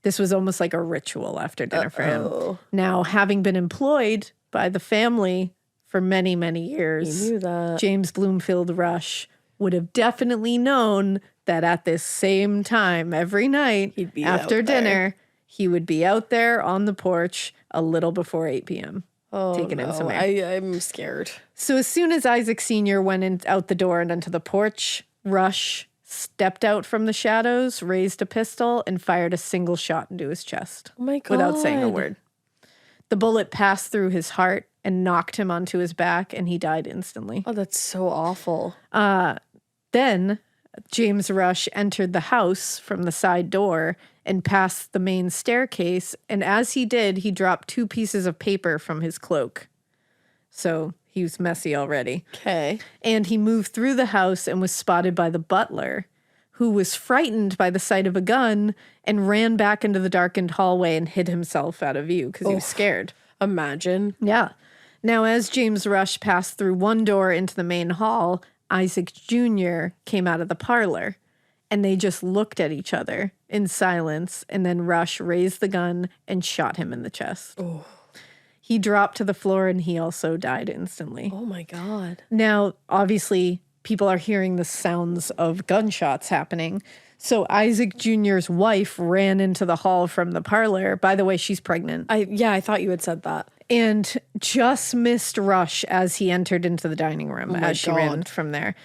This was almost like a ritual after dinner for him. Now, having been employed by the family for many, many years, You knew that. James Blomfield Rush would have definitely known that at this same time every night He'd be after out there. dinner, he would be out there on the porch a little before 8 p.m. taking in some air. I'm scared. So as soon as Isaac Sr. went out the door and onto the porch, Rush stepped out from the shadows, raised a pistol, and fired a single shot into his chest. Oh my God. Without saying a word. The bullet passed through his heart and knocked him onto his back, and he died instantly. Oh, that's so awful. Then James Rush entered the house from the side door and passed the main staircase, and as he did, he dropped 2 pieces of paper from his cloak. So he was messy already. Okay. And he moved through the house and was spotted by the butler, who was frightened by the sight of a gun and ran back into the darkened hallway and hid himself out of view because he was scared. Imagine. Yeah. Now, as James Rush passed through one door into the main hall, Isaac Jr. came out of the parlor, and they just looked at each other in silence, and then Rush raised the gun and shot him in the chest. Oh. He dropped to the floor, and he also died instantly. Oh my God. Now, obviously, people are hearing the sounds of gunshots happening. So Isaac Jr.'s wife ran into the hall from the parlor. By the way, she's pregnant. I thought you had said that. And just missed Rush as he entered into the dining room as she ran God. from there.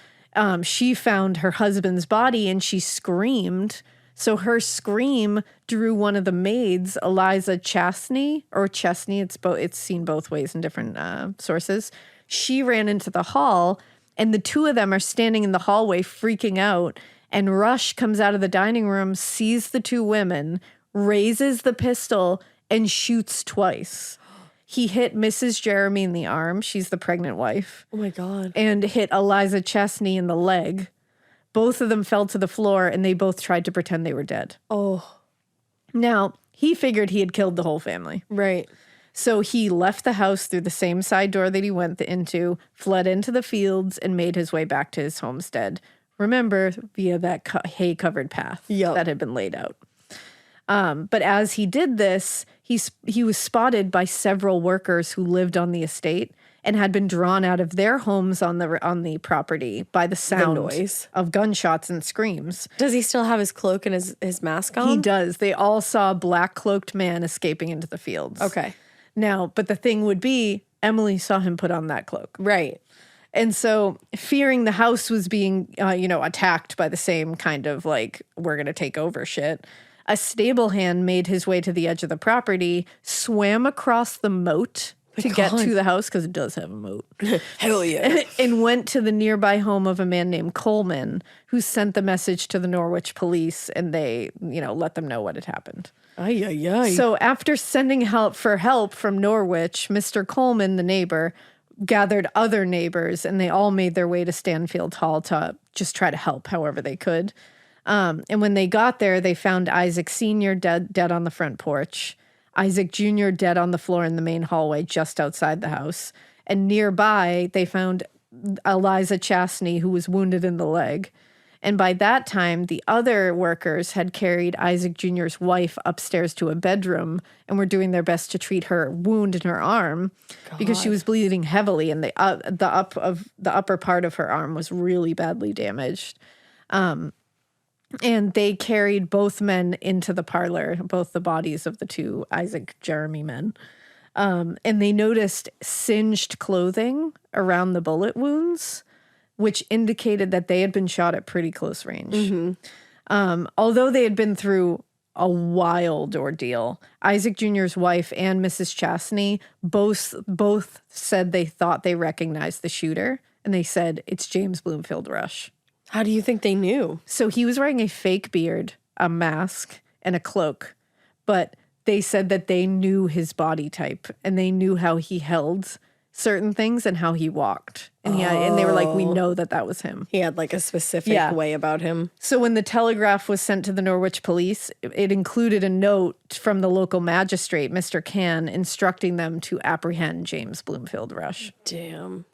She found her husband's body and she screamed. So her scream drew one of the maids, Eliza Chesney, it's seen both ways in different sources. She ran into the hall, and the two of them are standing in the hallway freaking out. And Rush comes out of the dining room, sees the two women, raises the pistol, and shoots twice. He hit Mrs. Jermy in the arm. She's the pregnant wife. Oh, my God. And hit Eliza Chesney in the leg. Both of them fell to the floor, and they both tried to pretend they were dead. Oh. Now, he figured he had killed the whole family. Right. So he left the house through the same side door that he went into, fled into the fields, and made his way back to his homestead. Remember, via that hay-covered path that had been laid out. But as he did this, he was spotted by several workers who lived on the estate and had been drawn out of their homes on the property by the sound noise of gunshots and screams. Does he still have his cloak and his mask on? He does. They all saw a black cloaked man escaping into the fields. Okay. Now, but the thing would be, Emily saw him put on that cloak. Right. And so, fearing the house was being, attacked by the same kind of like, we're going to take over shit, a stable hand made his way to the edge of the property, swam across the moat to get to the house, because it does have a moat. Hell yeah. And went to the nearby home of a man named Coleman, who sent the message to the Norwich police, and they, let them know what had happened. Ay, ay, ay. So after sending help from Norwich, Mr. Coleman, the neighbor, gathered other neighbors, and they all made their way to Stanfield Hall to just try to help however they could. And when they got there, they found Isaac Sr. dead on the front porch, Isaac Jr. dead on the floor in the main hallway just outside the house. And nearby, they found Eliza Chesney, who was wounded in the leg. And by that time, the other workers had carried Isaac Jr.'s wife upstairs to a bedroom and were doing their best to treat her wound in her arm because she was bleeding heavily, and the upper part of her arm was really badly damaged. And they carried both men into the parlor, both the bodies of the two Isaac Jermy men. And they noticed singed clothing around the bullet wounds, which indicated that they had been shot at pretty close range. Mm-hmm. Although they had been through a wild ordeal, Isaac Jr.'s wife and Mrs. Chesney both said they thought they recognized the shooter, and they said, it's James Blomfield Rush. How do you think they knew? So he was wearing a fake beard, a mask, and a cloak, but they said that they knew his body type, and they knew how he held certain things and how he walked. And and they were like, we know that was him. He had like a specific way about him. So when the telegraph was sent to the Norwich police, it included a note from the local magistrate, Mr. Cann, instructing them to apprehend James Blomfield Rush. Damn.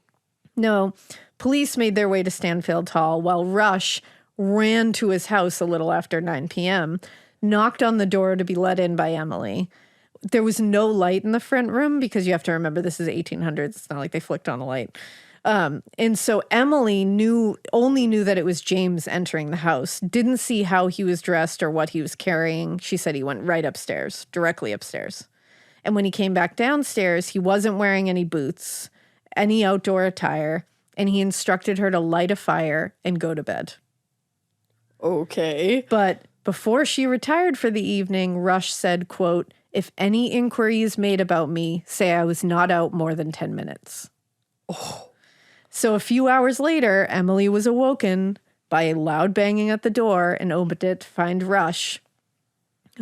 No, police made their way to Stanfield Hall while Rush ran to his house a little after 9 p.m., knocked on the door to be let in by Emily. There was no light in the front room because you have to remember this is 1800s. It's not like they flicked on a light. And so Emily only knew that it was James entering the house, didn't see how he was dressed or what he was carrying. She said he went right upstairs, directly upstairs. And when he came back downstairs, he wasn't wearing any boots, any outdoor attire, and he instructed her to light a fire and go to bed. Okay. But before she retired for the evening, Rush said, quote, if any inquiry is made about me, say I was not out more than 10 minutes. Oh. So a few hours later, Emily was awoken by a loud banging at the door and opened it to find Rush,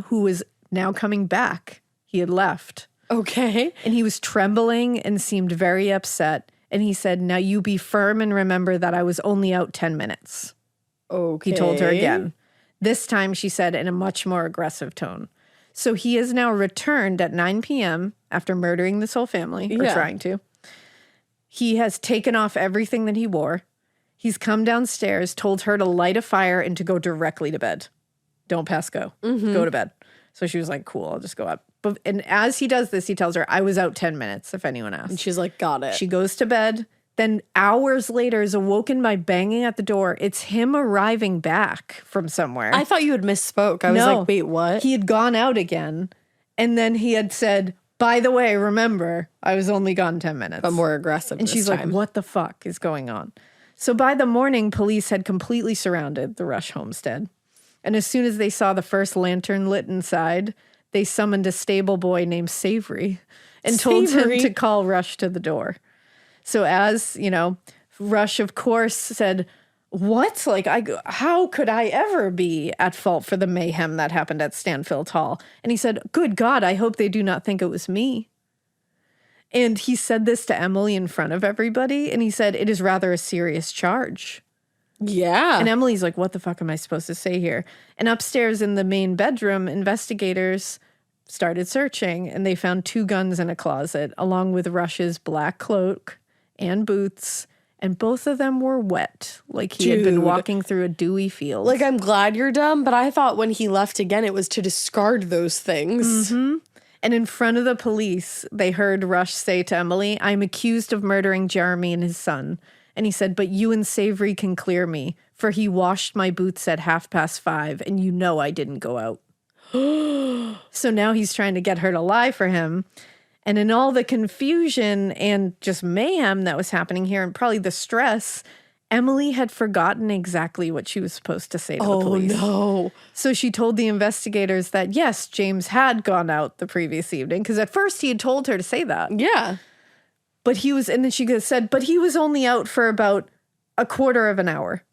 who was now coming back. He had left. Okay. And he was trembling and seemed very upset. And he said, now you be firm and remember that I was only out 10 minutes. Okay. He told her again. This time, she said in a much more aggressive tone. So he has now returned at 9 p.m. after murdering this whole family, or trying to. He has taken off everything that he wore. He's come downstairs, told her to light a fire and to go directly to bed. Don't pass go. Mm-hmm. Go to bed. So she was like, cool, I'll just go up. And as he does this, he tells her, I was out 10 minutes, if anyone asks. And she's like, got it. She goes to bed. Then hours later is awoken by banging at the door. It's him arriving back from somewhere. I thought you had misspoke. I was like, wait, what? He had gone out again. And then he had said, by the way, remember, I was only gone 10 minutes. But more aggressive And she's like, what the fuck is going on? So by the morning, police had completely surrounded the Rush homestead. And as soon as they saw the first lantern lit inside, they summoned a stable boy named Savory and told him to call Rush to the door. So as, Rush, of course, said, what? Like, how could I ever be at fault for the mayhem that happened at Stanfield Hall? And he said, good God, I hope they do not think it was me. And he said this to Emily in front of everybody. And he said, it is rather a serious charge. Yeah. And Emily's like, what the fuck am I supposed to say here? And upstairs in the main bedroom, investigators started searching. And they found 2 guns in a closet, along with Rush's black cloak and boots. And both of them were wet, like he had been walking through a dewy field. Like, I'm glad you're dumb, but I thought when he left again, it was to discard those things. Mm-hmm. And in front of the police, they heard Rush say to Emily, I'm accused of murdering Jeremy and his son. And he said, but you and Savory can clear me, for he washed my boots at 5:30, and you know I didn't go out. So now he's trying to get her to lie for him. And in all the confusion and just mayhem that was happening here, and probably the stress, Emily had forgotten exactly what she was supposed to say to the police. Oh, no. So she told the investigators that, yes, James had gone out the previous evening, because at first he had told her to say that. Yeah. But he was, and then she said, but he was only out for about a quarter of an hour.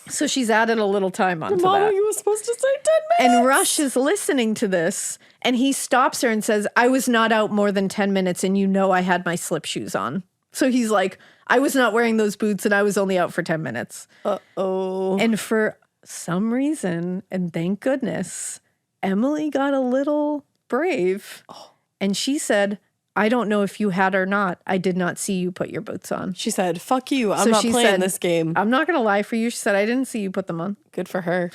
So she's added a little time onto that. You were supposed to say 10 minutes. And Rush is listening to this, and he stops her and says, I was not out more than 10 minutes, and you know I had my slip shoes on. So he's like, I was not wearing those boots, and I was only out for 10 minutes. Uh-oh. And for some reason, and thank goodness, Emily got a little brave. And she said, I don't know if you had or not. I did not see you put your boots on. She said, fuck you. I'm not playing this game. I'm not going to lie for you. She said, I didn't see you put them on. Good for her.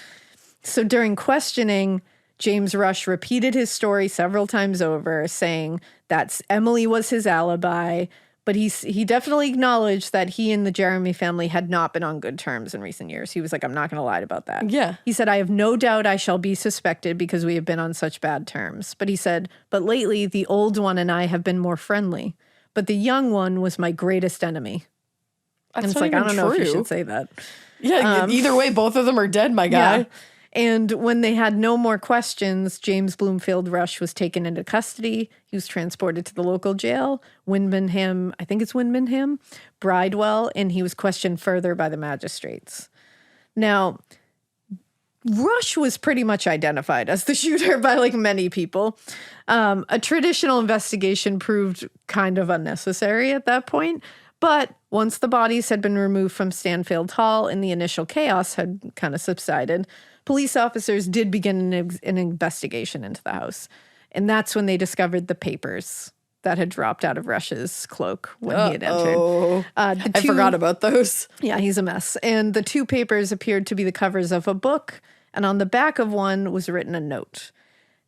So during questioning, James Rush repeated his story several times over, saying that Emily was his alibi. But he definitely acknowledged that he and the Jeremy family had not been on good terms in recent years. He was like, I'm not going to lie about that. Yeah. He said, I have no doubt I shall be suspected because we have been on such bad terms. But he said, but lately the old one and I have been more friendly. But the young one was my greatest enemy. That's and it's not like, I even don't know if you true. should say that. Yeah, either way, both of them are dead, my guy. Yeah. And when they had no more questions, James Blomfield Rush was taken into custody. He was transported to the local jail, Wymondham, I think it's Wymondham, Bridewell, and he was questioned further by the magistrates. Now, Rush was pretty much identified as the shooter by like many people. A traditional investigation proved kind of unnecessary at that point. But once the bodies had been removed from Stanfield Hall and the initial chaos had kind of subsided, police officers did begin an investigation into the house. And that's when they discovered the papers that had dropped out of Rush's cloak when he had entered. I forgot about those. Yeah, he's a mess. And the 2 papers appeared to be the covers of a book. And on the back of one was written a note.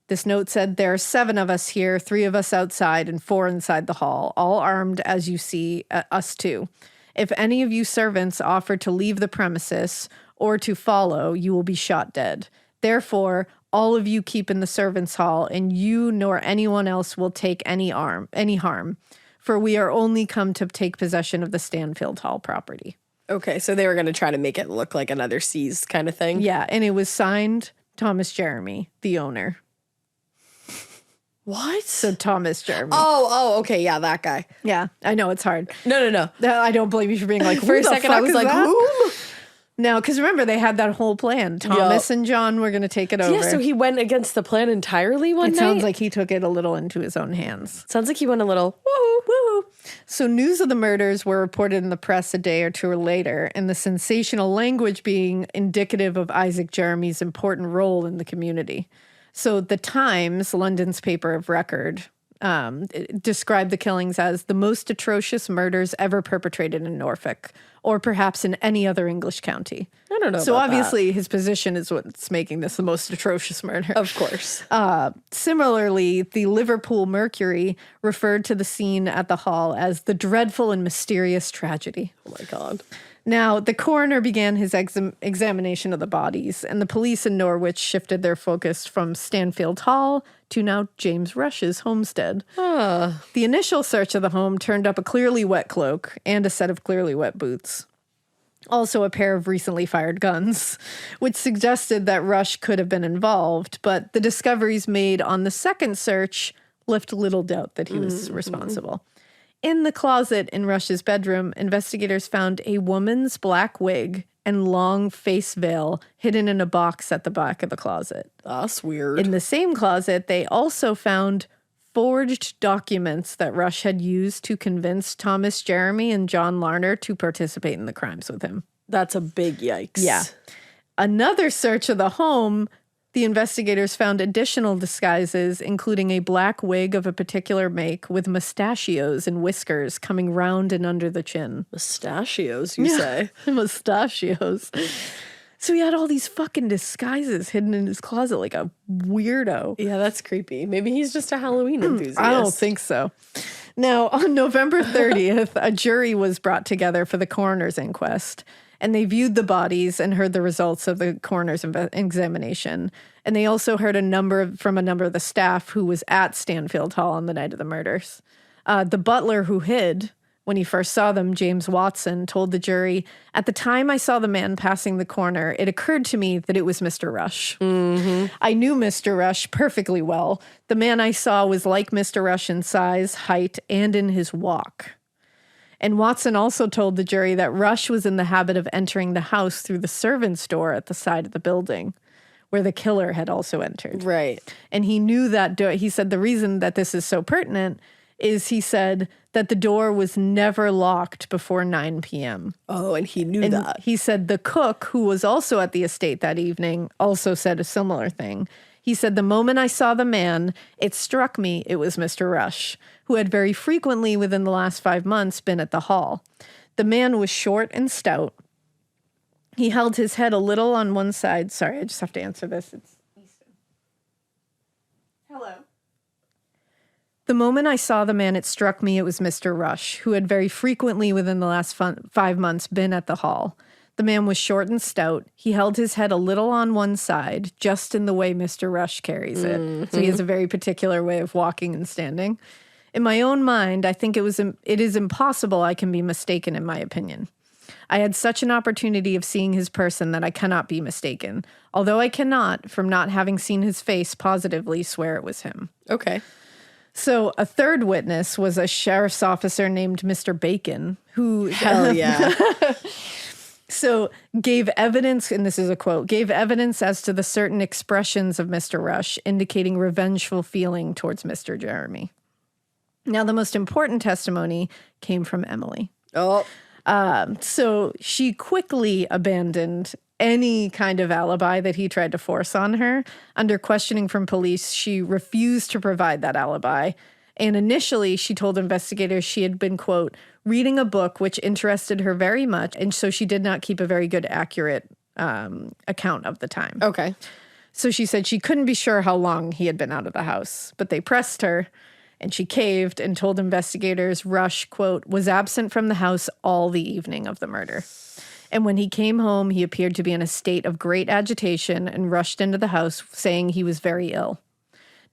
This note said, there are 7 of us here, 3 of us outside and 4 inside the hall, all armed as you see, us 2. If any of you servants offer to leave the premises or to follow, you will be shot dead. Therefore, all of you keep in the servants' hall, and you nor anyone else will take any harm, for we are only come to take possession of the Stanfield Hall property. Okay, so they were going to try to make it look like another seized kind of thing. Yeah, and it was signed Thomas Jermy, the owner. What? So Thomas Jermy. Oh, okay, yeah, that guy. Yeah, I know, it's hard. No. I don't blame you for being like, For a second, I was like, who? No, because remember, they had that whole plan. Thomas and John were going to take it over. Yeah, so he went against the plan entirely one night? It sounds like he took it a little into his own hands. Sounds like he went a little, woohoo. So news of the murders were reported in the press a day or 2 later, and the sensational language being indicative of Isaac Jeremy's important role in the community. So the Times, London's paper of record, described the killings as the most atrocious murders ever perpetrated in Norfolk, or perhaps in any other English county. I don't know. So about obviously his position is what's making this the most atrocious murder. Of course. Similarly, the Liverpool Mercury referred to the scene at the hall as the dreadful and mysterious tragedy. Oh my God. Now, the coroner began his examination of the bodies, and the police in Norwich shifted their focus from Stanfield Hall to now James Rush's homestead. The initial search of the home turned up a clearly wet cloak and a set of clearly wet boots. Also a pair of recently fired guns, which suggested that Rush could have been involved, but the discoveries made on the second search left little doubt that he was responsible. in the closet in Rush's bedroom, investigators found a woman's black wig and long face veil hidden in a box at the back of the closet. That's weird. In the same closet, they also found forged documents that Rush had used to convince Thomas Jermy and John Larner to participate in the crimes with him. That's a big yikes. Yeah. Another search of the home, the investigators found additional disguises, including a black wig of a particular make with mustachios and whiskers coming round and under the chin. Mustachios, you say? Mustachios. So he had all these fucking disguises hidden in his closet like a weirdo. Yeah, that's creepy. Maybe he's just a Halloween enthusiast. I don't think so. Now, on November 30th, a jury was brought together for the coroner's inquest, and they viewed the bodies and heard the results of the coroner's examination. And they also heard from a number of the staff who was at Stanfield Hall on the night of the murders. The butler who hid, when he first saw them, James Watson, told the jury, "At the time I saw the man passing the corner, it occurred to me that it was Mr. Rush. Mm-hmm. I knew Mr. Rush perfectly well. The man I saw was like Mr. Rush in size, height, and in his walk." And Watson also told the jury that Rush was in the habit of entering the house through the servant's door at the side of the building, where the killer had also entered. Right. And he knew that he said the reason that this is so pertinent is he said that the door was never locked before 9 p.m. Oh, and he knew that. He said the cook, who was also at the estate that evening, also said a similar thing. He said, "The moment I saw the man, it struck me it was Mr. Rush, who had very frequently within the last 5 months been at the hall. The man was short and stout. He held his head a little on one side." Sorry, I just have to answer this. It's Easton. Hello. "The moment I saw the man, it struck me it was Mr. Rush, who had very frequently within the last 5 months been at the hall. The man was short and stout. He held his head a little on one side, just in the way Mr. Rush carries it." Mm-hmm. So he has a very particular way of walking and standing. "In my own mind, I think it is impossible I can be mistaken in my opinion. I had such an opportunity of seeing his person that I cannot be mistaken, although I cannot, from not having seen his face, positively swear it was him." Okay. So a third witness was a sheriff's officer named Mr. Bacon, who... Hell yeah. So gave evidence, and this is a quote, "gave evidence as to the certain expressions of Mr. Rush, indicating revengeful feeling towards Mr. Jermy." Now, the most important testimony came from Emily. Oh. So she quickly abandoned any kind of alibi that he tried to force on her. Under questioning from police, she refused to provide that alibi. And initially, she told investigators she had been, quote, "reading a book which interested her very much, and so she did not keep a very good, accurate account of the time." Okay. So she said she couldn't be sure how long he had been out of the house, but they pressed her, and she caved and told investigators Rush, quote, "was absent from the house all the evening of the murder. And when he came home, he appeared to be in a state of great agitation and rushed into the house saying he was very ill."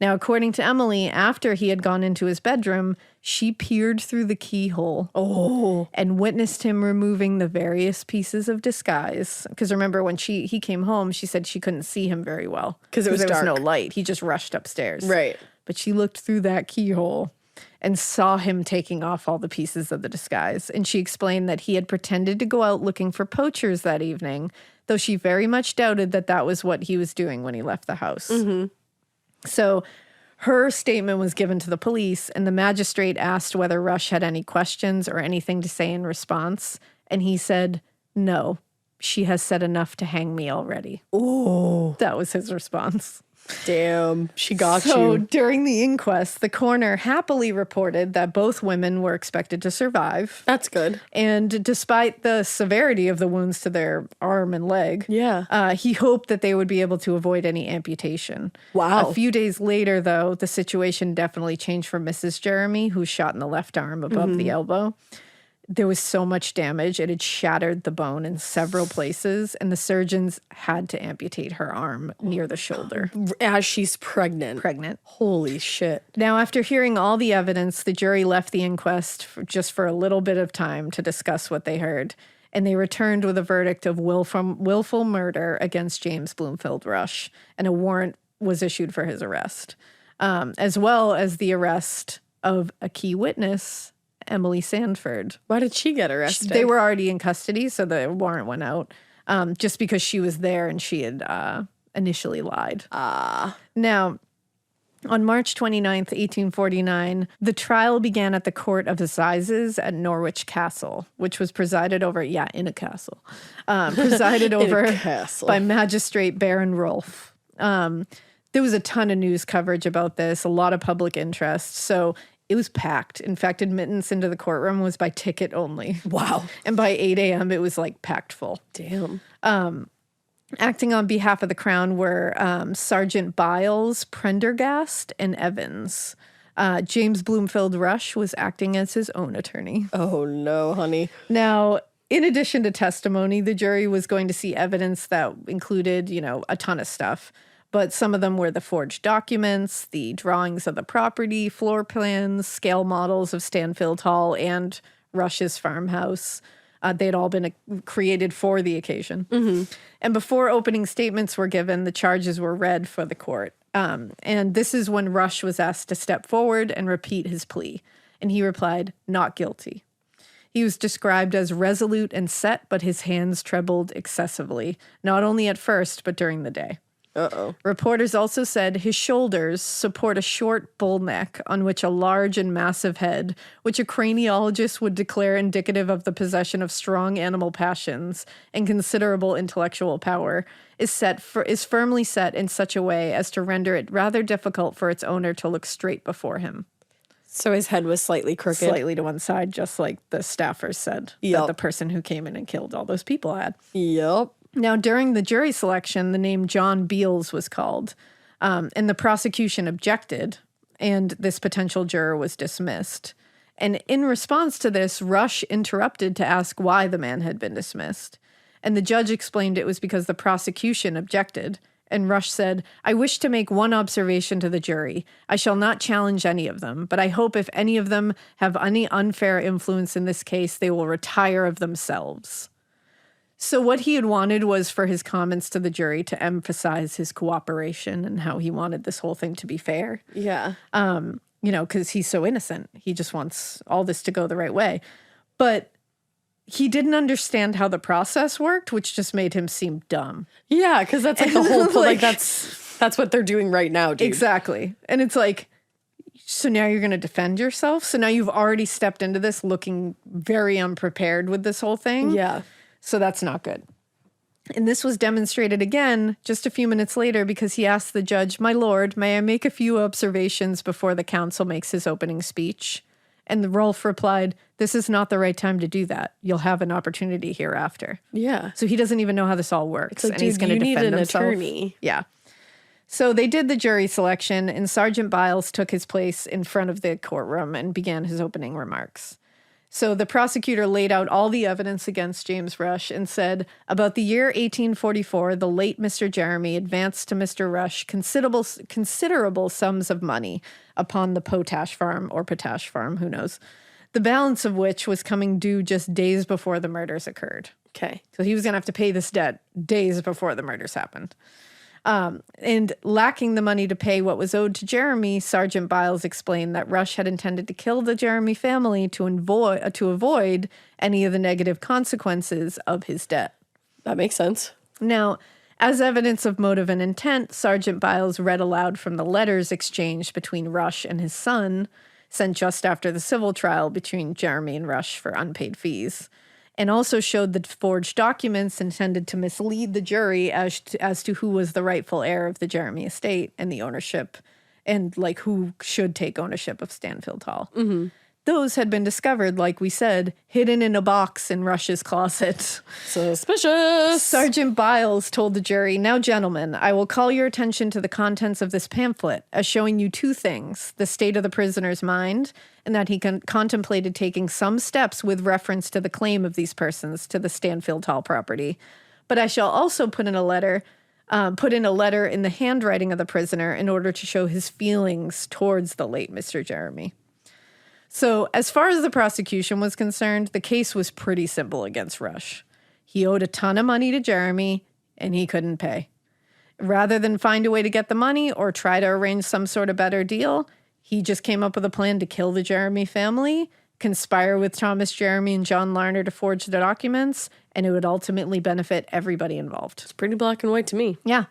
Now, according to Emily, after he had gone into his bedroom, she peered through the keyhole and witnessed him removing the various pieces of disguise. Because remember, when he came home, she said she couldn't see him very well. Because there was no light. He just rushed upstairs. Right. But she looked through that keyhole and saw him taking off all the pieces of the disguise. And she explained that he had pretended to go out looking for poachers that evening, though she very much doubted that that was what he was doing when he left the house. Mm-hmm. So her statement was given to the police, and the magistrate asked whether Rush had any questions or anything to say in response. And he said, "No, she has said enough to hang me already." Oh. That was his response. Damn, she got So you. during the inquest, the coroner happily reported that both women were expected to survive. That's good. And despite the severity of the wounds to their arm and leg, he hoped that they would be able to avoid any amputation. Wow. A few days later, though, the situation definitely changed for Mrs. Jermy, who was shot in the left arm above the elbow. There was so much damage. It had shattered the bone in several places, and the surgeons had to amputate her arm near the shoulder. As she's pregnant. Holy shit. Now, after hearing all the evidence, the jury left the inquest for a little bit of time to discuss what they heard, and they returned with a verdict of willful murder against James Blomfield Rush, and a warrant was issued for his arrest, as well as the arrest of a key witness Emily Sandford. Why did she get arrested? They were already in custody, so the warrant went out just because she was there and she had initially lied. Now, on March 29th, 1849, the trial began at the Court of Assizes at Norwich Castle, which was presided over, in a castle, presided over by Magistrate Baron Rolfe. There was a ton of news coverage about this, a lot of public interest, so it was packed. In fact, admittance into the courtroom was by ticket only. Wow. And by 8 a.m., it was like packed full. Damn. Acting on behalf of the Crown were Sergeant Biles, Prendergast, and Evans. James Blomfield Rush was acting as his own attorney. Oh, no, honey. Now, in addition to testimony, the jury was going to see evidence that included, a ton of stuff. But some of them were the forged documents, the drawings of the property, floor plans, scale models of Stanfield Hall, and Rush's farmhouse. They'd all been created for the occasion. Mm-hmm. And before opening statements were given, the charges were read for the court. And this is when Rush was asked to step forward and repeat his plea. And he replied, not guilty. He was described as resolute and set, but his hands trembled excessively, not only at first, but during the day. Uh-oh. Reporters also said his shoulders support a short bull neck on which a large and massive head, which a craniologist would declare indicative of the possession of strong animal passions and considerable intellectual power, is firmly set in such a way as to render it rather difficult for its owner to look straight before him. So his head was slightly crooked. Slightly to one side, just like the staffers said that the person who came in and killed all those people had. Yep. Now, during the jury selection, the name John Beals was called, and the prosecution objected, and this potential juror was dismissed. And in response to this, Rush interrupted to ask why the man had been dismissed. And the judge explained it was because the prosecution objected. And Rush said, I wish to make one observation to the jury. I shall not challenge any of them, but I hope if any of them have any unfair influence in this case, they will retire of themselves. So what he had wanted was for his comments to the jury to emphasize his cooperation and how he wanted this whole thing to be fair. Yeah. Because he's so innocent. He just wants all this to go the right way. But he didn't understand how the process worked, which just made him seem dumb. Yeah, because that's like the whole point. That's what they're doing right now, dude. Exactly. And it's like, so now you're going to defend yourself? So now you've already stepped into this looking very unprepared with this whole thing? Yeah. So that's not good. And this was demonstrated again just a few minutes later because he asked the judge, my lord, may I make a few observations before the counsel makes his opening speech? And the Rolfe replied, this is not the right time to do that. You'll have an opportunity hereafter. Yeah. So he doesn't even know how this all works. It's like, and he's going to defend himself. Attorney. Yeah. So they did the jury selection, and Sergeant Biles took his place in front of the courtroom and began his opening remarks. So the prosecutor laid out all the evidence against James Rush and said, about the year 1844, the late Mr. Jermy advanced to Mr. Rush considerable sums of money upon the potash farm or potash farm, who knows, the balance of which was coming due just days before the murders occurred. Okay. So he was going to have to pay this debt days before the murders happened. And lacking the money to pay what was owed to Jermy, Sergeant Biles explained that Rush had intended to kill the Jermy family to avoid any of the negative consequences of his debt. That makes sense. Now, as evidence of motive and intent, Sergeant Biles read aloud from the letters exchanged between Rush and his son, sent just after the civil trial between Jermy and Rush for unpaid fees, and also showed the forged documents intended to mislead the jury as to who was the rightful heir of the Jermy estate and the ownership, and like who should take ownership of Stanfield Hall. Mm-hmm. Those had been discovered, like we said, hidden in a box in Rush's closet. Suspicious. Sergeant Biles told the jury, now, gentlemen, I will call your attention to the contents of this pamphlet as showing you two things, the state of the prisoner's mind and that he contemplated taking some steps with reference to the claim of these persons to the Stanfield Hall property. But I shall also put in a letter in the handwriting of the prisoner in order to show his feelings towards the late Mr. Jermy. So as far as the prosecution was concerned, the case was pretty simple against Rush. He owed a ton of money to Jermy, and he couldn't pay. Rather than find a way to get the money or try to arrange some sort of better deal, he just came up with a plan to kill the Jermy family conspire with Thomas, Jermy, and John Larner to forge the documents, and it would ultimately benefit everybody involved. It's pretty black and white to me. Yeah.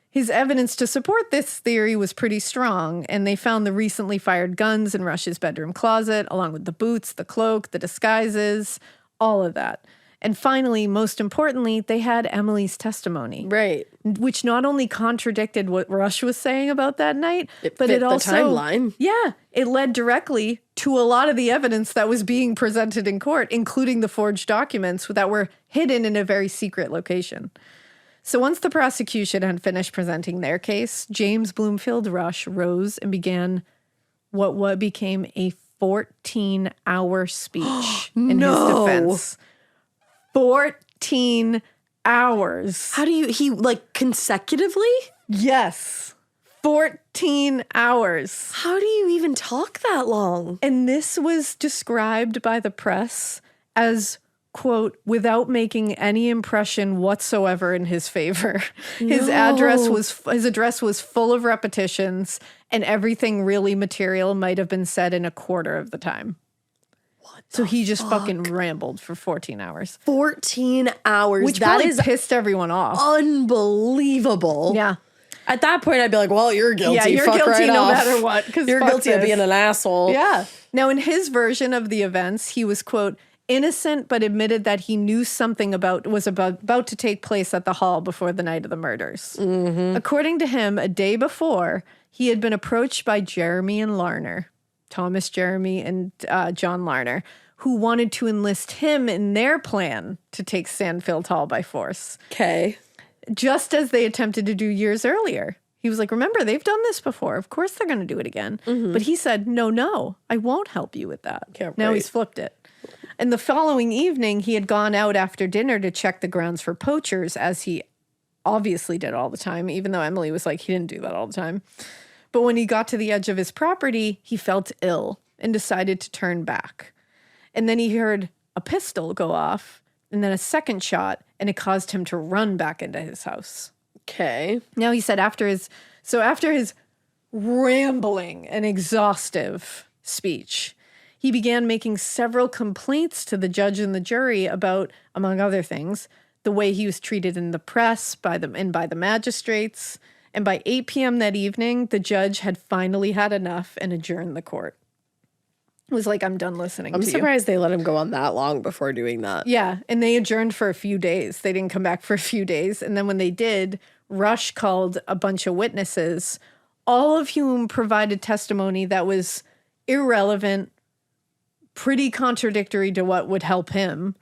His evidence to support this theory was pretty strong, and they found the recently fired guns in Rush's bedroom closet, along with the boots, the cloak, the disguises, all of that. And finally, most importantly, they had Emily's testimony. Right. Which not only contradicted what Rush was saying about that night, but it also... the timeline. Yeah. It led directly to a lot of the evidence that was being presented in court, including the forged documents that were hidden in a very secret location. So once the prosecution had finished presenting their case, James Blomfield Rush rose and began what became a 14-hour speech in his defense. 14 hours. How do he consecutively? Yes. 14 hours. How do you even talk that long? And this was described by the press as, quote, without making any impression whatsoever in his favor. His address was full of repetitions, and everything really material might have been said in a quarter of the time. So he just fucking rambled for 14 hours. 14 hours. Which that probably pissed everyone off. Unbelievable. Yeah. At that point, I'd be like, well, you're guilty. Yeah, you're Fuck guilty right no off. matter what. You're guilty of being an asshole. Yeah. Now, in his version of the events, he was, quote, innocent, but admitted that he knew something was about to take place at the hall before the night of the murders. Mm-hmm. According to him, a day before, he had been approached by Jermy and Larner, Thomas Jermy and John Larner, who wanted to enlist him in their plan to take Stanfield Hall by force. Okay. Just as they attempted to do years earlier. He was like, remember, they've done this before. Of course they're going to do it again. Mm-hmm. But he said, no, I won't help you with that. Yeah, right. Now he's flipped it. And the following evening, he had gone out after dinner to check the grounds for poachers, as he obviously did all the time, even though Emily was like, he didn't do that all the time. But when he got to the edge of his property, he felt ill and decided to turn back. And then he heard a pistol go off and then a second shot, and it caused him to run back into his house. Okay. Now he said after his rambling and exhaustive speech, he began making several complaints to the judge and the jury about, among other things, the way he was treated in the press by the magistrates. And by 8 p.m. that evening, the judge had finally had enough and adjourned the court. It was like, I'm done listening to you. I'm surprised they let him go on that long before doing that. Yeah, and they adjourned for a few days. They didn't come back for a few days. And then when they did, Rush called a bunch of witnesses, all of whom provided testimony that was irrelevant, pretty contradictory to what would help him,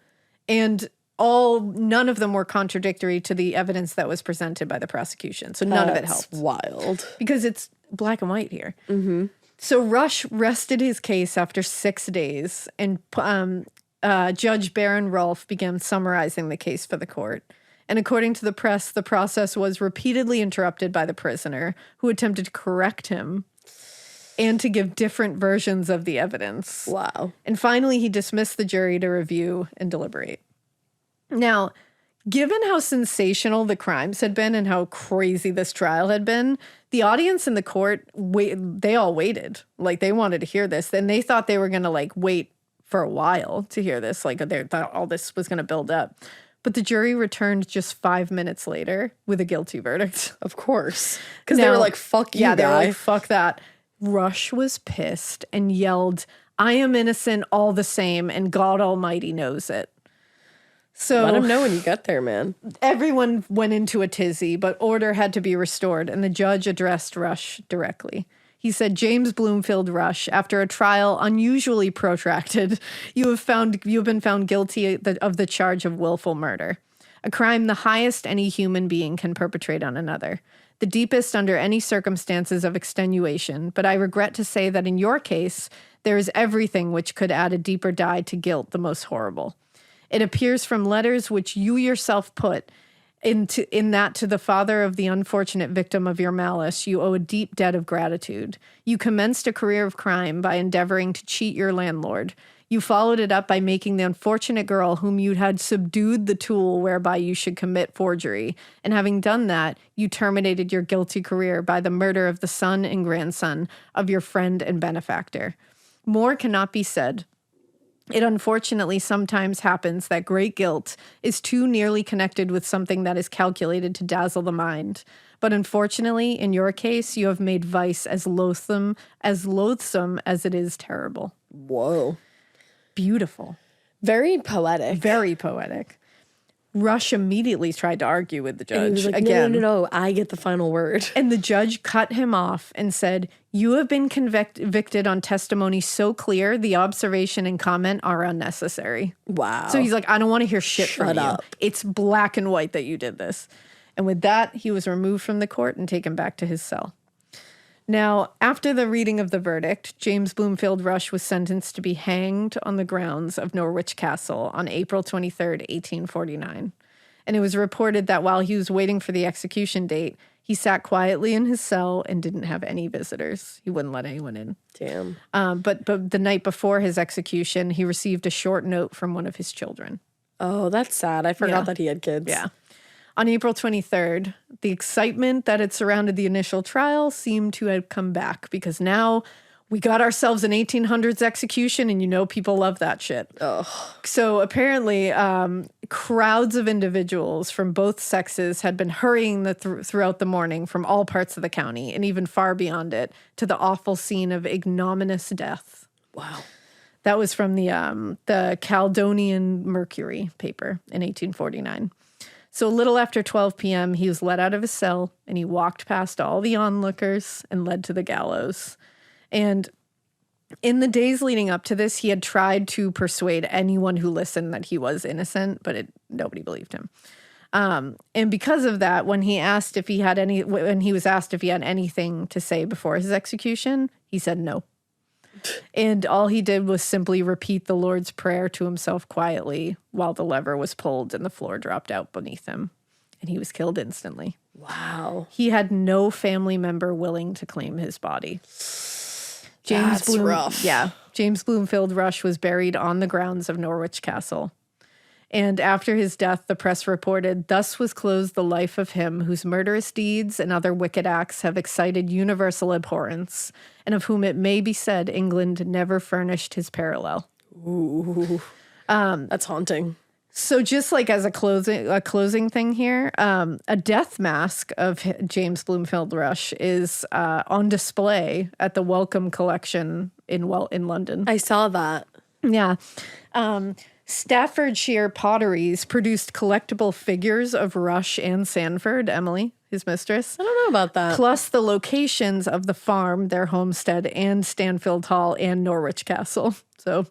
and none of them were contradictory to the evidence that was presented by the prosecution. So none of it helped. Wild. Because it's black and white here. Mm-hmm. So Rush rested his case after 6 days, and Judge Baron Rolfe began summarizing the case for the court. And according to the press, the process was repeatedly interrupted by the prisoner, who attempted to correct him and to give different versions of the evidence. Wow. And finally, he dismissed the jury to review and deliberate. Now, given how sensational the crimes had been and how crazy this trial had been, the audience in the court, they all waited. Like, they wanted to hear this. And they thought they were going to, wait for a while to hear this. Like, they thought all this was going to build up. But the jury returned just 5 minutes later with a guilty verdict. Of course. Because they were like, fuck you, yeah, they were guy. like, fuck that. Rush was pissed and yelled, I am innocent all the same, and God Almighty knows it. So let him know when you get there, man. Everyone went into a tizzy, but order had to be restored, and the judge addressed Rush directly. He said, James Blomfield Rush, after a trial unusually protracted, you have been found guilty of the charge of willful murder, a crime the highest any human being can perpetrate on another, the deepest under any circumstances of extenuation. But I regret to say that in your case, there is everything which could add a deeper dye to guilt the most horrible. It appears from letters which you yourself put in that to the father of the unfortunate victim of your malice, you owe a deep debt of gratitude. You commenced a career of crime by endeavoring to cheat your landlord. You followed it up by making the unfortunate girl whom you had subdued the tool whereby you should commit forgery. And having done that, you terminated your guilty career by the murder of the son and grandson of your friend and benefactor. More cannot be said. It unfortunately sometimes happens that great guilt is too nearly connected with something that is calculated to dazzle the mind. But unfortunately, in your case, you have made vice as loathsome as it is terrible. Whoa. Beautiful. Very poetic. Very poetic. Rush immediately tried to argue with the And he judge was like, again. No, I get the final word. And the judge cut him off and said, "You have been convicted on testimony so clear, the observation and comment are unnecessary." Wow. So he's like, "I don't want to hear shit from Shut you. up. It's black and white that you did this." And with that, he was removed from the court and taken back to his cell. Now, after the reading of the verdict, James Blomfield Rush was sentenced to be hanged on the grounds of Norwich Castle on April 23rd, 1849. And it was reported that while he was waiting for the execution date, he sat quietly in his cell and didn't have any visitors. He wouldn't let anyone in. Damn. But the night before his execution, he received a short note from one of his children. Oh, that's sad. I forgot Yeah. that he had kids. Yeah. On April 23rd, the excitement that had surrounded the initial trial seemed to have come back because now we got ourselves an 1800s execution, and you know people love that shit. Ugh. So apparently, crowds of individuals from both sexes had been hurrying throughout the morning from all parts of the county and even far beyond it to the awful scene of ignominious death. Wow. That was from the Caledonian Mercury paper in 1849. So a little after 12 p.m., he was let out of his cell and he walked past all the onlookers and led to the gallows. And in the days leading up to this, he had tried to persuade anyone who listened that he was innocent, but nobody believed him. And because of that, when he was asked if he had anything to say before his execution, he said no. And all he did was simply repeat the Lord's Prayer to himself quietly while the lever was pulled and the floor dropped out beneath him. And he was killed instantly. Wow. He had no family member willing to claim his body. That's rough. Yeah. James Blomfield Rush was buried on the grounds of Norwich Castle. And after his death, the press reported, "Thus was closed the life of him whose murderous deeds and other wicked acts have excited universal abhorrence, and of whom it may be said England never furnished his parallel." Ooh. That's haunting. So just like as a closing thing here, a death mask of James Blomfield Rush is on display at the Wellcome Collection in London. I saw that. Yeah. Staffordshire Potteries produced collectible figures of Rush and Sanford, Emily, his mistress. I don't know about that. Plus the locations of the farm, their homestead, and Stanfield Hall and Norwich Castle. So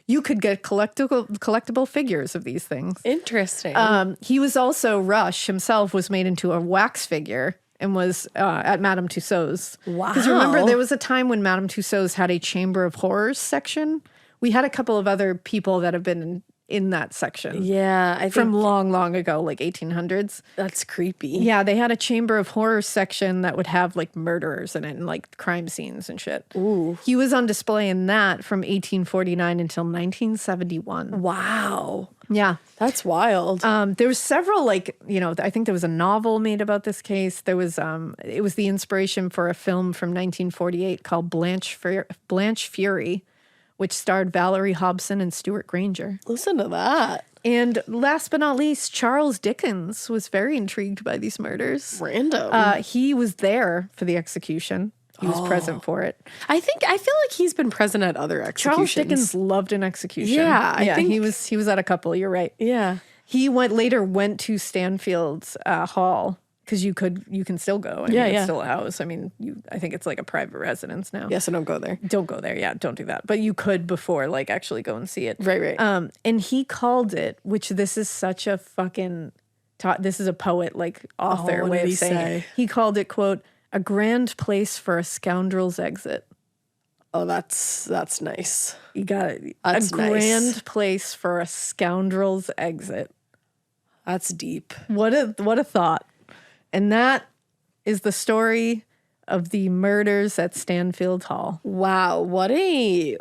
you could get collectible figures of these things. Interesting. Rush himself was made into a wax figure and was at Madame Tussauds. Wow. Because remember, there was a time when Madame Tussauds had a Chamber of Horrors section. We had a couple of other people that have been in that section. Yeah. I think From long ago, like 1800s. that's creepy. Yeah, they had a Chamber of Horrors section that would have like murderers in it and like crime scenes and shit. Ooh. He was on display in that from 1849 until 1971. Wow. Yeah. That's wild. There was several, like, I think there was a novel made about this case. There was, it was the inspiration for a film from 1948 called Blanche Fury, which starred Valerie Hobson and Stuart Granger. Listen to that. And last but not least, Charles Dickens was very intrigued by these murders. Random. He was there for the execution. He was present for it. I feel like he's been present at other executions. Charles Dickens loved an execution. Yeah, I think he was at a couple. You're right. Yeah. He later went to Stanfield Hall because you can still go. It's still a house. I mean, I think it's like a private residence now. Yeah, so don't go there. Don't go there. Yeah, don't do that. But you could before, like, actually go and see it. Right. And he called it, which this is such a fucking, this is a poet, like, author what way did of he saying say? it. He called it, quote, "a grand place for a scoundrel's exit." Oh, that's nice. You got it. That's a nice. grand place for a scoundrel's exit. That's deep. What a thought. And that is the story of the murders at Stanfield Hall. Wow, what a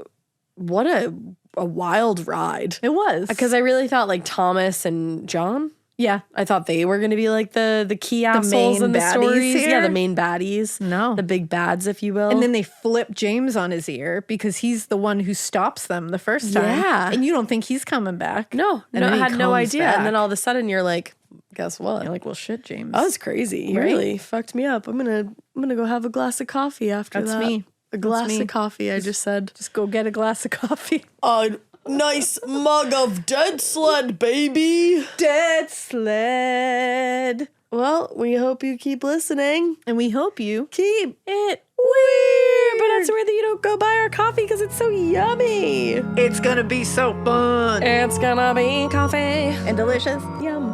wild ride. It was. Because I really thought like Thomas and John. Yeah. I thought they were going to be like the key assholes main in the baddies stories. here? Yeah, the main baddies. No. The big bads, if you will. And then they flip James on his ear because he's the one who stops them the first time. Yeah. And you don't think he's coming back. no, And I then he had no comes idea. back. And then all of a sudden you're like, guess what? You're like, well, shit, James. That was crazy. He Right? really fucked me up. I'm gonna go have a glass of coffee after That's that. me. A glass me. of coffee, I just said. Just go get a glass of coffee. A nice mug of dead sled, baby. Dead sled. Well, we hope you keep listening. And we hope you Keep it weird. But that's where you don't go buy our coffee because it's so yummy. It's gonna be so fun It's gonna be coffee and delicious. Yum.